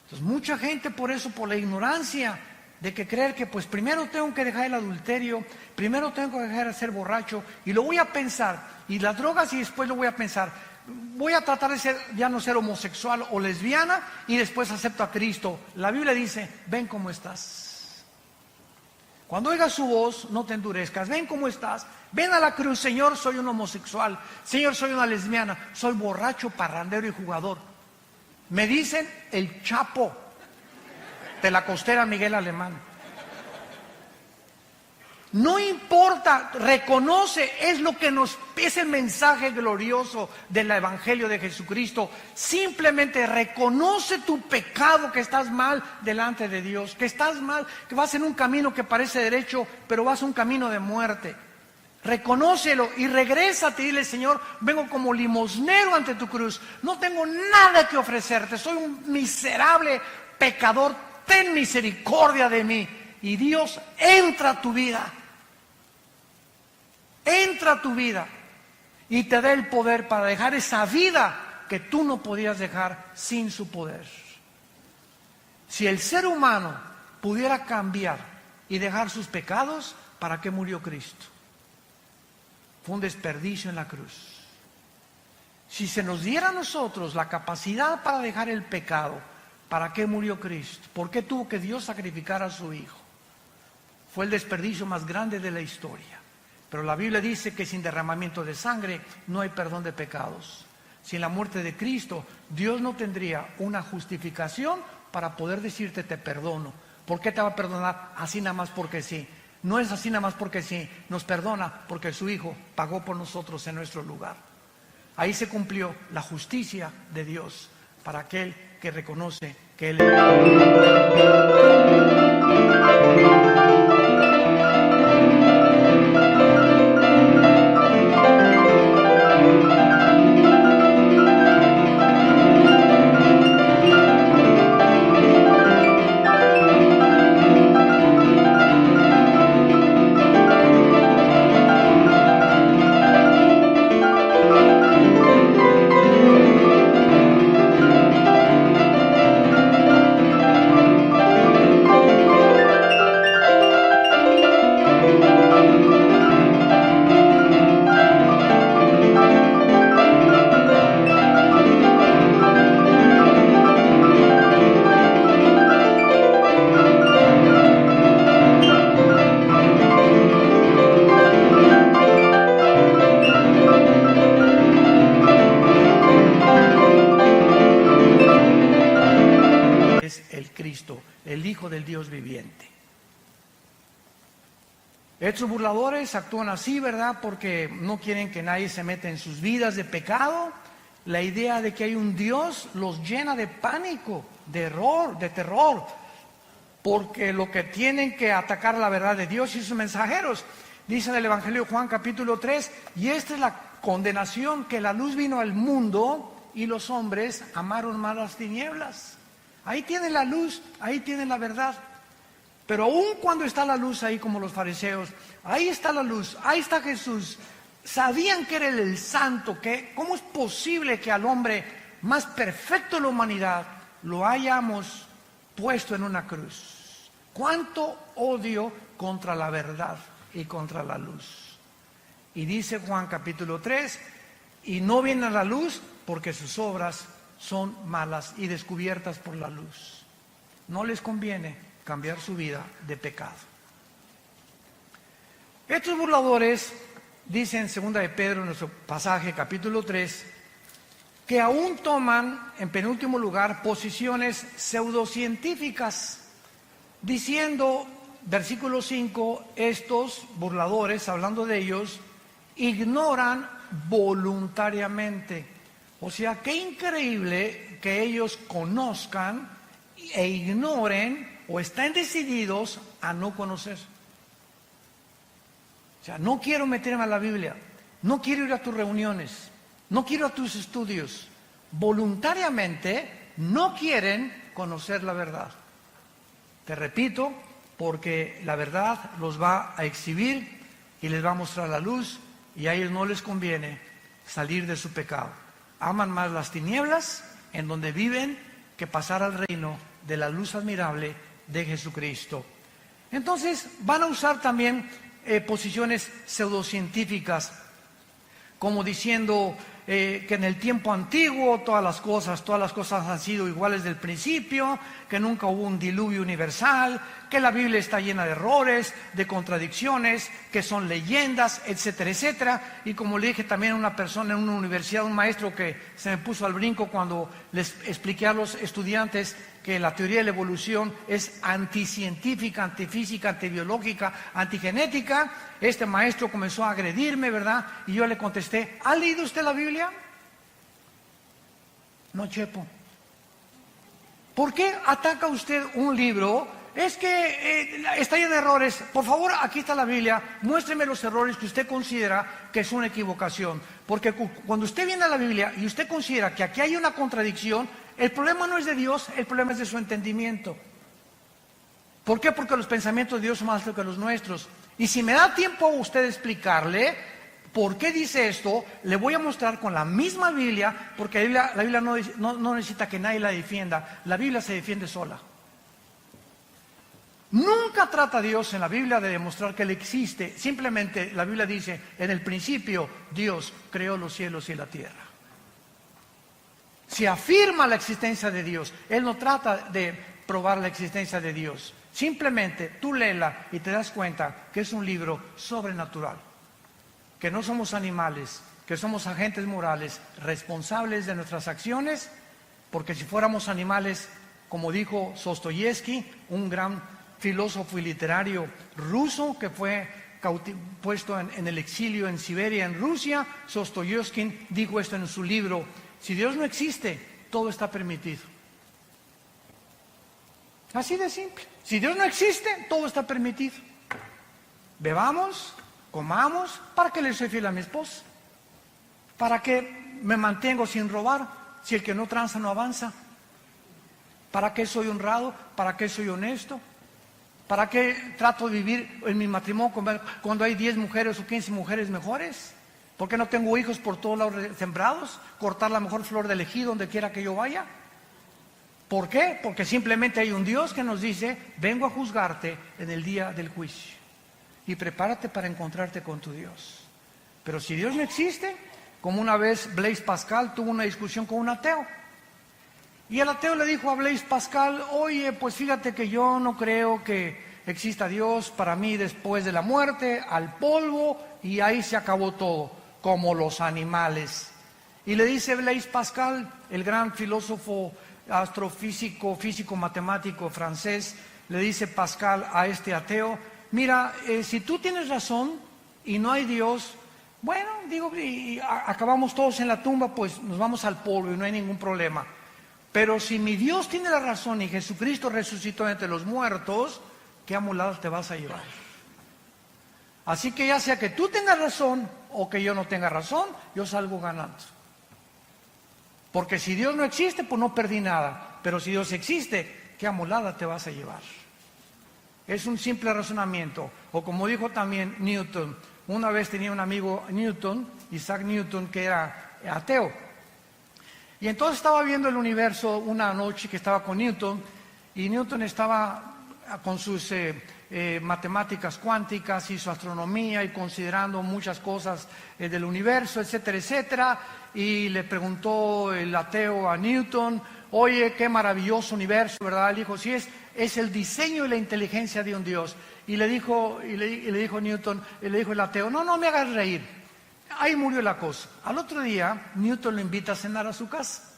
Entonces mucha gente por eso, por la ignorancia de que creer que pues primero tengo que dejar el adulterio, primero tengo que dejar de ser borracho y lo voy a pensar, y las drogas y después lo voy a pensar, voy a tratar de ya no ser homosexual o lesbiana y después acepto a Cristo. La Biblia dice, ven cómo estás. Cuando oigas su voz, no te endurezcas, ven cómo estás, ven a la cruz, Señor, soy un homosexual, Señor, soy una lesbiana, soy borracho, parrandero y jugador. Me dicen el Chapo de la costera Miguel Alemán. No importa, reconoce, es lo que es el mensaje glorioso del Evangelio de Jesucristo. Simplemente reconoce tu pecado, que estás mal delante de Dios, que estás mal, que vas en un camino que parece derecho, pero vas a un camino de muerte. Reconócelo y regrésate y dile, Señor, vengo como limosnero ante tu cruz, no tengo nada que ofrecerte, soy un miserable pecador, ten misericordia de mí. Y Dios entra a tu vida entra a tu vida y te da el poder para dejar esa vida que tú no podías dejar sin su poder. Si el ser humano pudiera cambiar y dejar sus pecados, ¿para qué murió Cristo? Fue un desperdicio en la cruz. Si se nos diera a nosotros la capacidad para dejar el pecado, ¿para qué murió Cristo? ¿Por qué tuvo que Dios sacrificar a su Hijo? Fue el desperdicio más grande de la historia. Pero la Biblia dice que sin derramamiento de sangre no hay perdón de pecados. Sin la muerte de Cristo, Dios no tendría una justificación para poder decirte te perdono. ¿Por qué te va a perdonar? Así nada más porque sí. No es así nada más porque sí. Nos perdona porque su Hijo pagó por nosotros en nuestro lugar. Ahí se cumplió la justicia de Dios para aquel que reconoce que Él el Hijo del Dios viviente. Estos burladores actúan así, ¿verdad? Porque no quieren que nadie se meta en sus vidas de pecado. La idea de que hay un Dios los llena de pánico, de error, de terror, porque lo que tienen que atacar la verdad de Dios y sus mensajeros. Dice en el Evangelio de Juan capítulo 3, y esta es la condenación, que la luz vino al mundo y los hombres amaron más las tinieblas. Ahí tienen la luz, ahí tienen la verdad. Pero aun cuando está la luz ahí, como los fariseos, ahí está la luz, ahí está Jesús. Sabían que era el santo, que ¿cómo es posible que al hombre más perfecto de la humanidad lo hayamos puesto en una cruz? ¿Cuánto odio contra la verdad y contra la luz? Y dice Juan capítulo 3, y no viene a la luz porque sus obras son malas y descubiertas por la luz. No les conviene cambiar su vida de pecado. Estos burladores dicen en 2 de Pedro, en nuestro pasaje capítulo 3, que aún toman en penúltimo lugar posiciones pseudocientíficas, diciendo, versículo 5, estos burladores, hablando de ellos, ignoran voluntariamente. O sea, qué increíble que ellos conozcan e ignoren o estén decididos a no conocer. O sea, no quiero meterme a la Biblia, no quiero ir a tus reuniones, no quiero a tus estudios. Voluntariamente no quieren conocer la verdad. Te repito, porque la verdad los va a exhibir y les va a mostrar la luz, y a ellos no les conviene salir de su pecado. Aman más las tinieblas en donde viven que pasar al reino de la luz admirable de Jesucristo. Entonces van a usar también posiciones pseudocientíficas, como diciendo que en el tiempo antiguo todas las cosas han sido iguales del principio, que nunca hubo un diluvio universal, que la Biblia está llena de errores, de contradicciones, que son leyendas, etcétera, etcétera. Y como le dije también a una persona en una universidad, un maestro que se me puso al brinco cuando les expliqué a los estudiantes que la teoría de la evolución es anticientífica, antifísica, antibiológica, antigenética. Este maestro comenzó a agredirme, ¿verdad? Y yo le contesté, ¿ha leído usted la Biblia? No, Chepo. ¿Por qué ataca usted un libro? Es que está lleno de errores. Por favor, aquí está la Biblia, muéstreme los errores que usted considera que es una equivocación. Porque cuando usted viene a la Biblia y usted considera que aquí hay una contradicción, el problema no es de Dios, el problema es de su entendimiento. ¿Por qué? Porque los pensamientos de Dios son más altos que los nuestros. Y si me da tiempo a usted explicarle por qué dice esto, le voy a mostrar con la misma Biblia, porque la Biblia no necesita que nadie la defienda. La Biblia se defiende sola. Nunca trata Dios en la Biblia de demostrar que Él existe. Simplemente la Biblia dice, en el principio Dios creó los cielos y la tierra. Se afirma la existencia de Dios. Él no trata de probar la existencia de Dios. Simplemente tú léela y te das cuenta que es un libro sobrenatural. Que no somos animales, que somos agentes morales responsables de nuestras acciones, porque si fuéramos animales, como dijo Dostoyevsky, un gran filósofo y literario ruso que fue puesto en el exilio en Siberia, en Rusia, Dostoyevsky dijo esto en su libro: si Dios no existe, todo está permitido. Así de simple. Si Dios no existe, todo está permitido. Bebamos, comamos, ¿para qué le soy fiel a mi esposa? ¿Para qué me mantengo sin robar? Si el que no tranza no avanza. ¿Para qué soy honrado? ¿Para qué soy honesto? ¿Para qué trato de vivir en mi matrimonio cuando hay 10 mujeres o 15 mujeres mejores? ¿Por qué no tengo hijos por todos lados sembrados? ¿Cortar la mejor flor del ejido donde quiera que yo vaya? ¿Por qué? Porque simplemente hay un Dios que nos dice: vengo a juzgarte en el día del juicio y prepárate para encontrarte con tu Dios. Pero si Dios no existe, como una vez Blaise Pascal tuvo una discusión con un ateo, y el ateo le dijo a Blaise Pascal: oye, pues fíjate que yo no creo que exista Dios. Para mí, después de la muerte, al polvo, y ahí se acabó todo, como los animales. Y le dice Blaise Pascal, el gran filósofo, astrofísico, físico matemático francés, le dice Pascal a este ateo: mira, si tú tienes razón y no hay Dios, bueno, digo, y acabamos todos en la tumba, pues nos vamos al polvo y no hay ningún problema. Pero si mi Dios tiene la razón y Jesucristo resucitó entre los muertos, ¿qué amuladas te vas a llevar? Así que ya sea que tú tengas razón o que yo no tenga razón, yo salgo ganando. Porque si Dios no existe, pues no perdí nada. Pero si Dios existe, ¿qué amolada te vas a llevar? Es un simple razonamiento. O como dijo también Newton, una vez tenía un amigo Newton, Isaac Newton, que era ateo. Y entonces estaba viendo el universo una noche que estaba con Newton, y Newton estaba con sus matemáticas cuánticas y su astronomía y considerando muchas cosas del universo, etcétera, etcétera. Y le preguntó el ateo a Newton: oye, qué maravilloso universo, ¿verdad? Le dijo: sí, es el diseño y la inteligencia de un Dios. Y le dijo Newton, le dijo el ateo: no me hagas reír. Ahí murió la cosa. Al otro día, Newton lo invita a cenar a su casa.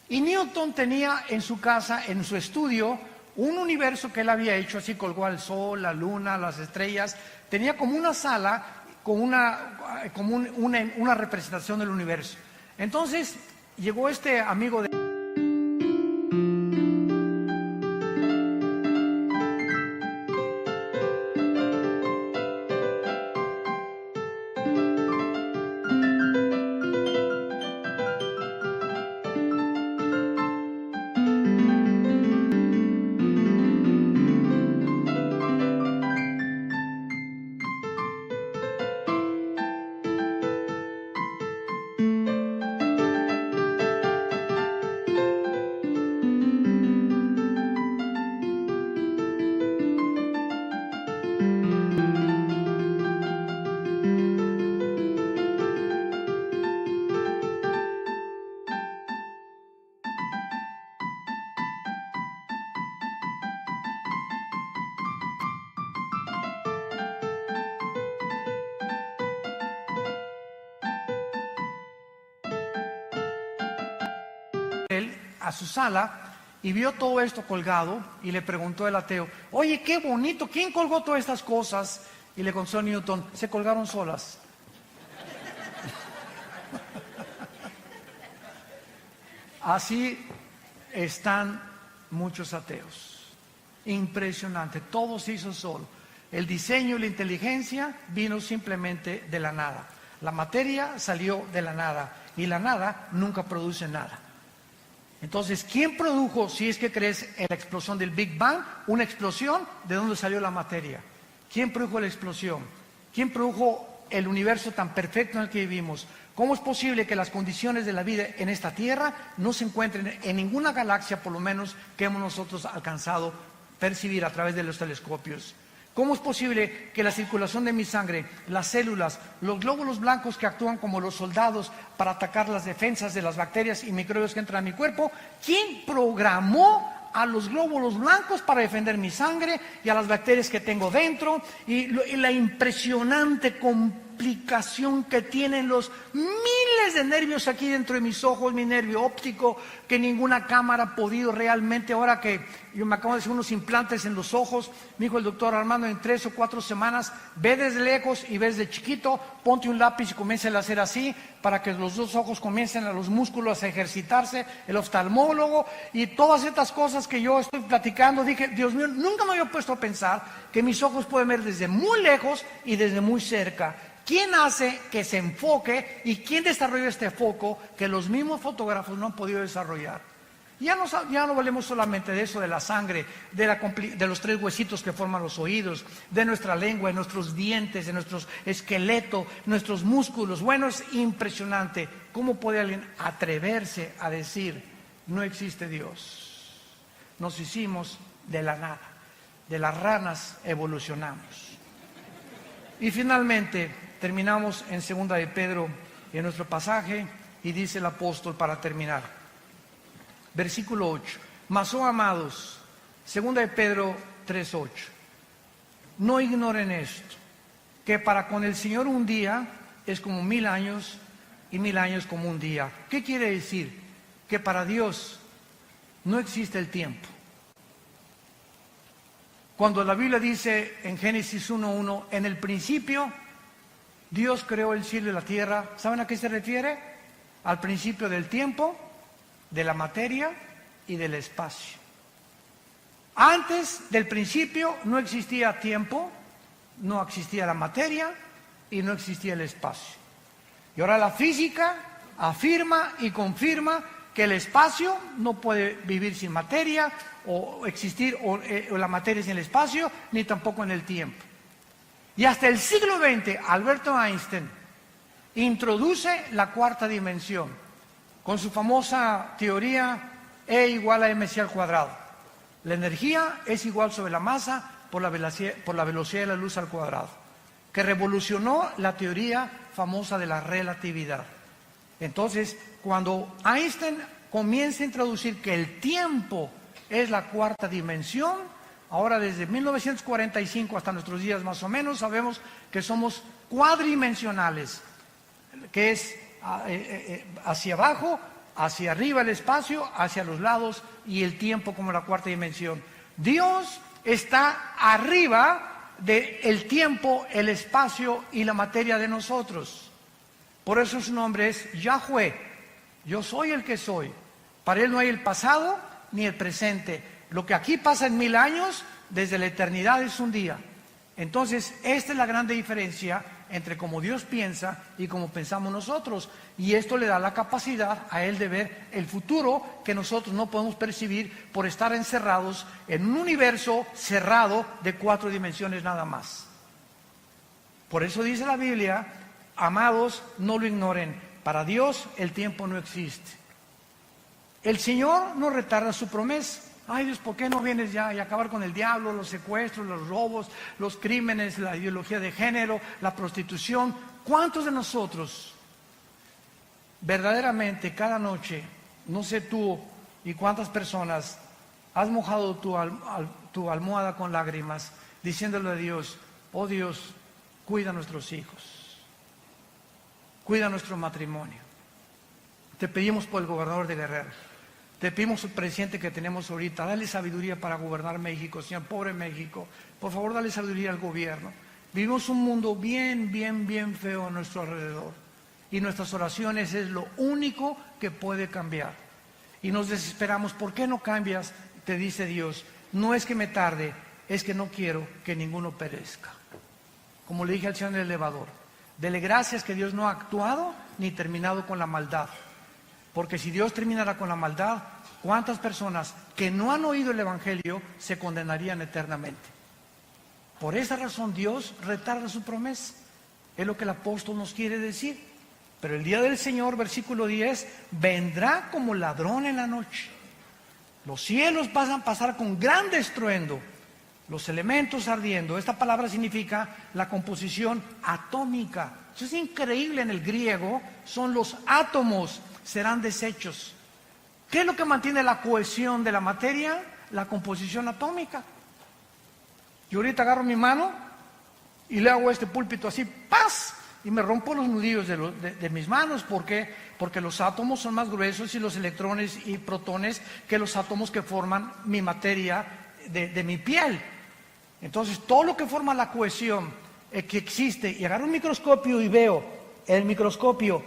Y Newton tenía en su casa, en su estudio, un universo que él había hecho, así colgó al sol, la luna, las estrellas. Tenía como una sala con una representación del universo. Entonces llegó este amigo de él a su sala y vio todo esto colgado y le preguntó el ateo: oye, qué bonito, ¿quién colgó todas estas cosas? Y le contestó Newton: se colgaron solas. Así están muchos ateos. Impresionante, todo se hizo solo. El diseño y la inteligencia vino simplemente de la nada. La materia salió de la nada y la nada nunca produce nada. Entonces, ¿quién produjo, si es que crees en la explosión del Big Bang, una explosión? ¿De dónde salió la materia? ¿Quién produjo la explosión? ¿Quién produjo el universo tan perfecto en el que vivimos? ¿Cómo es posible que las condiciones de la vida en esta Tierra no se encuentren en ninguna galaxia, por lo menos, que hemos nosotros alcanzado percibir a través de los telescopios? ¿Cómo es posible que la circulación de mi sangre, las células, los glóbulos blancos que actúan como los soldados para atacar las defensas de las bacterias y microbios que entran a mi cuerpo? ¿Quién programó a los glóbulos blancos para defender mi sangre y a las bacterias que tengo dentro? Y la impresionante complicación que tienen los miles de nervios aquí dentro de mis ojos, mi nervio óptico, que ninguna cámara ha podido realmente. Ahora que yo me acabo de hacer unos implantes en los ojos, me dijo el doctor Armando, en 3 o 4 semanas, ve desde lejos y ves de chiquito, ponte un lápiz y comienza a hacer así, para que los dos ojos comiencen a los músculos a ejercitarse, el oftalmólogo y todas estas cosas que yo estoy platicando. Dije, Dios mío, nunca me había puesto a pensar que mis ojos pueden ver desde muy lejos y desde muy cerca. ¿Quién hace que se enfoque y quién desarrolla este foco que los mismos fotógrafos no han podido desarrollar? Ya no valemos solamente de eso, de la sangre, de los 3 huesitos que forman los oídos, de nuestra lengua, de nuestros dientes, de nuestro esqueleto, nuestros músculos. Bueno, es impresionante. ¿Cómo puede alguien atreverse a decir, no existe Dios? Nos hicimos de la nada, de las ranas evolucionamos. Y finalmente terminamos en 2 de Pedro, en nuestro pasaje, y dice el apóstol para terminar. Versículo 8. Mas, oh amados, 2 de Pedro 3:8. No ignoren esto, que para con el Señor un día es como 1000 años y 1000 años como un día. ¿Qué quiere decir? Que para Dios no existe el tiempo. Cuando la Biblia dice en Génesis 1:1, en el principio Dios creó el cielo y la tierra, ¿saben a qué se refiere? Al principio del tiempo, de la materia y del espacio. Antes del principio no existía tiempo, no existía la materia y no existía el espacio. Y ahora la física afirma y confirma que el espacio no puede vivir sin materia o existir o la materia sin el espacio, ni tampoco en el tiempo. Y hasta el siglo XX, Alberto Einstein introduce la 4ª dimensión con su famosa teoría E igual a mc al cuadrado. La energía es igual sobre la masa por la velocidad de la luz al cuadrado, que revolucionó la teoría famosa de la relatividad. Entonces, cuando Einstein comienza a introducir que el tiempo es la 4ª dimensión, ahora desde 1945 hasta nuestros días más o menos, sabemos que somos cuadridimensionales, que es hacia abajo, hacia arriba el espacio, hacia los lados y el tiempo como la 4ª dimensión. Dios está arriba del tiempo, el espacio y la materia de nosotros. Por eso su nombre es Yahweh. Yo soy el que soy. Para Él no hay el pasado ni el presente. Lo que aquí pasa en 1000 años, desde la eternidad es un día. Entonces, esta es la grande diferencia entre cómo Dios piensa y cómo pensamos nosotros. Y esto le da la capacidad a Él de ver el futuro que nosotros no podemos percibir por estar encerrados en un universo cerrado de 4 dimensiones nada más. Por eso dice la Biblia, amados, no lo ignoren. Para Dios el tiempo no existe. El Señor no retarda su promesa. Ay Dios, ¿por qué no vienes ya y acabar con el diablo, los secuestros, los robos, los crímenes, la ideología de género, la prostitución? ¿Cuántos de nosotros verdaderamente cada noche, no sé tú y cuántas personas, has mojado tu almohada con lágrimas, diciéndole a Dios, oh Dios, cuida a nuestros hijos, cuida nuestro matrimonio? Te pedimos por el gobernador de Guerrero. Te pedimos al presidente que tenemos ahorita, dale sabiduría para gobernar México, Señor, pobre México. Por favor, dale sabiduría al gobierno. Vivimos un mundo bien feo a nuestro alrededor. Y nuestras oraciones es lo único que puede cambiar. Y nos desesperamos, ¿por qué no cambias? Te dice Dios, no es que me tarde, es que no quiero que ninguno perezca. Como le dije al Señor en el elevador, dele gracias que Dios no ha actuado ni terminado con la maldad. Porque si Dios terminara con la maldad, ¿cuántas personas que no han oído el Evangelio se condenarían eternamente? Por esa razón Dios retarda su promesa. Es lo que el apóstol nos quiere decir. Pero el día del Señor, versículo 10, vendrá como ladrón en la noche. Los cielos van a pasar con gran estruendo, los elementos ardiendo. Esta palabra significa la composición atómica. Eso es increíble en el griego. Son los átomos, serán deshechos. ¿Qué es lo que mantiene la cohesión de la materia? La composición atómica. Yo ahorita agarro mi mano y le hago este púlpito así, ¡paz! Y me rompo los nudillos de mis manos. ¿Por qué? Porque los átomos son más gruesos y los electrones y protones que los átomos que forman mi materia de mi piel. Entonces, todo lo que forma la cohesión que existe, y agarro un microscopio y veo el microscopio.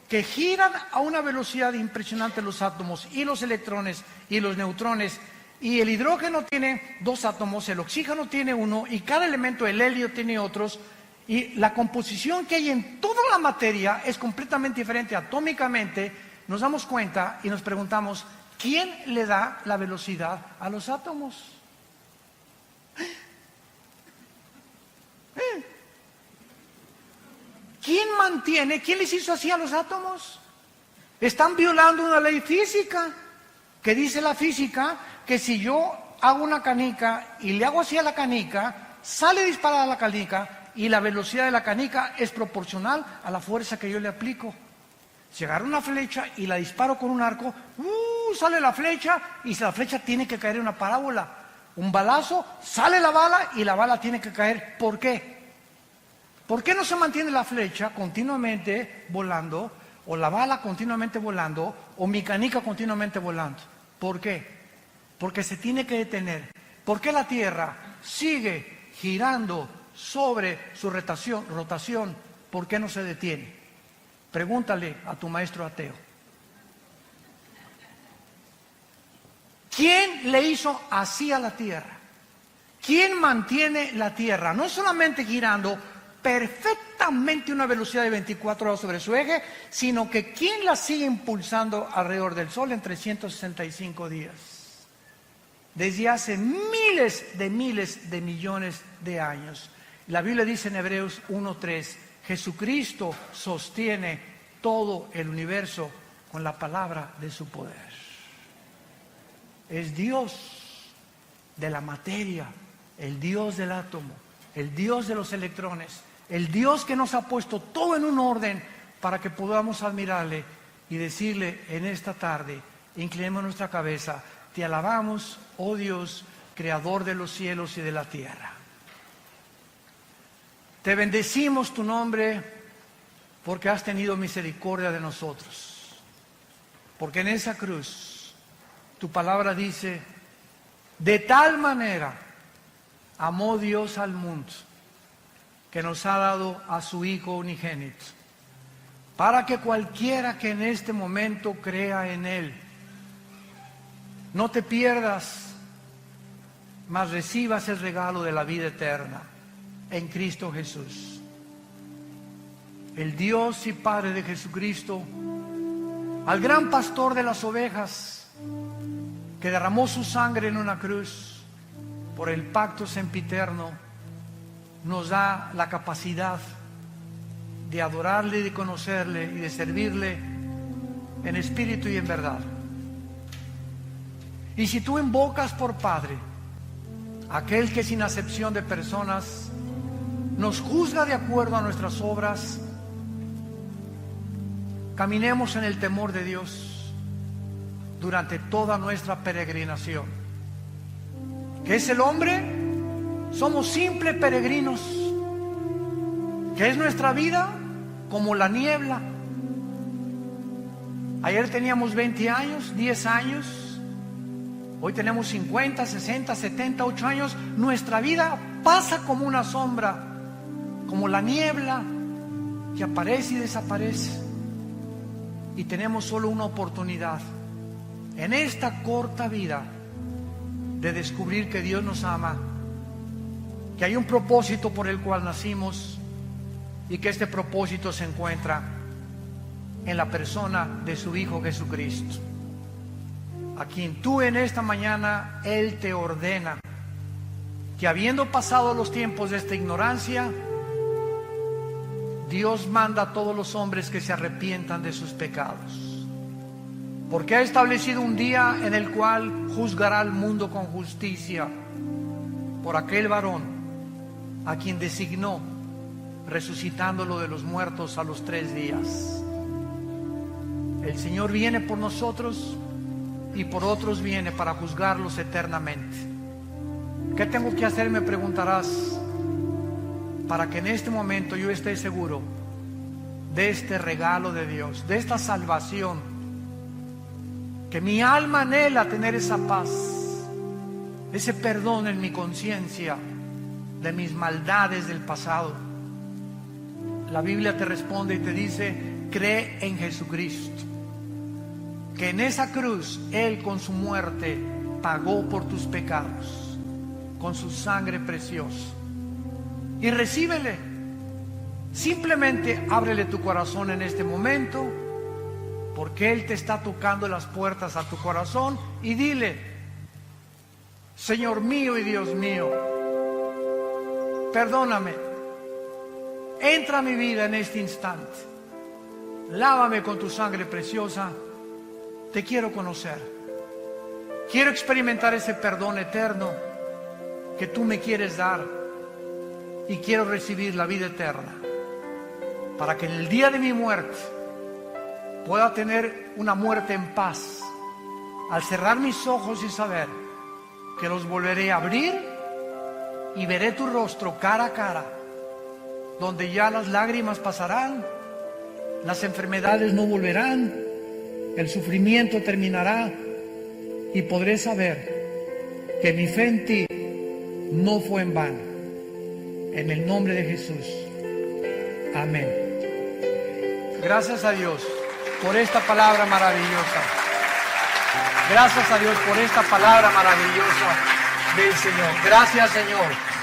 Que giran a una velocidad impresionante los átomos y los electrones y los neutrones, y el hidrógeno tiene 2 átomos, el oxígeno tiene 1, y cada elemento, el helio, tiene otros, y la composición que hay en toda la materia es completamente diferente atómicamente. Nos damos cuenta y nos preguntamos, ¿quién le da la velocidad a los átomos? ¿Quién les hizo así a los átomos? Están violando una ley física, que dice la física que si yo hago una canica y le hago así a la canica, sale disparada la canica y la velocidad de la canica es proporcional a la fuerza que yo le aplico. Si agarro una flecha y la disparo con un arco, sale la flecha y la flecha tiene que caer en una parábola. Un balazo, sale la bala y la bala tiene que caer. ¿Por qué? ¿Por qué no se mantiene la flecha continuamente volando, o la bala continuamente volando, o mi canica continuamente volando? ¿Por qué? Porque se tiene que detener. ¿Por qué la Tierra sigue girando sobre su rotación? ¿Por qué no se detiene? Pregúntale a tu maestro ateo. ¿Quién le hizo así a la Tierra? ¿Quién mantiene la Tierra? No solamente girando perfectamente una velocidad de 24 horas sobre su eje, sino que ¿quién la sigue impulsando alrededor del Sol en 365 días? Desde hace miles de millones de años. La Biblia dice en Hebreos 1:3, Jesucristo sostiene todo el universo con la palabra de su poder. Es Dios de la materia, el Dios del átomo, el Dios de los electrones, el Dios que nos ha puesto todo en un orden para que podamos admirarle y decirle en esta tarde, inclinemos nuestra cabeza, te alabamos, oh Dios, creador de los cielos y de la tierra. Te bendecimos tu nombre porque has tenido misericordia de nosotros. Porque en esa cruz, tu palabra dice, de tal manera amó Dios al mundo, que nos ha dado a su Hijo unigénito, para que cualquiera que en este momento crea en Él, no te pierdas, mas recibas el regalo de la vida eterna en Cristo Jesús. El Dios y Padre de Jesucristo, al gran pastor de las ovejas, que derramó su sangre en una cruz por el pacto sempiterno, nos da la capacidad de adorarle, de conocerle y de servirle en espíritu y en verdad. Y si tú invocas por Padre aquel que sin acepción de personas nos juzga de acuerdo a nuestras obras, caminemos en el temor de Dios durante toda nuestra peregrinación. ¿Qué es el hombre? Somos simples peregrinos. ¿Qué es nuestra vida? Como la niebla. Ayer teníamos 20 años, 10 años. Hoy tenemos 50, 60, 70, 8 años. Nuestra vida pasa como una sombra, como la niebla que aparece y desaparece. Y tenemos solo una oportunidad en esta corta vida de descubrir que Dios nos ama, que hay un propósito por el cual nacimos y que este propósito se encuentra en la persona de su Hijo Jesucristo, a quien tú en esta mañana Él te ordena que, habiendo pasado los tiempos de esta ignorancia, Dios manda a todos los hombres que se arrepientan de sus pecados, porque ha establecido un día en el cual juzgará al mundo con justicia por aquel varón a quien designó, resucitándolo de los muertos a los 3 días. El Señor viene por nosotros y por otros viene para juzgarlos eternamente. ¿Qué tengo que hacer?, me preguntarás, para que en este momento yo esté seguro de este regalo de Dios, de esta salvación, que mi alma anhela tener esa paz, ese perdón en mi conciencia de mis maldades del pasado. La Biblia te responde y te dice: cree en Jesucristo, que en esa cruz Él con su muerte pagó por tus pecados con su sangre preciosa, y recíbele. Simplemente ábrele tu corazón en este momento, porque Él te está tocando las puertas a tu corazón, y dile: Señor mío y Dios mío, perdóname, entra a mi vida en este instante, lávame con tu sangre preciosa, te quiero conocer, quiero experimentar ese perdón eterno que tú me quieres dar, y quiero recibir la vida eterna, para que en el día de mi muerte pueda tener una muerte en paz, al cerrar mis ojos y saber que los volveré a abrir y veré tu rostro cara a cara, donde ya las lágrimas pasarán, las enfermedades no volverán, el sufrimiento terminará, y podré saber que mi fe en ti no fue en vano. En el nombre de Jesús. Amén. Gracias a Dios por esta palabra maravillosa. Gracias a Dios por esta palabra maravillosa del Señor. Gracias, Señor.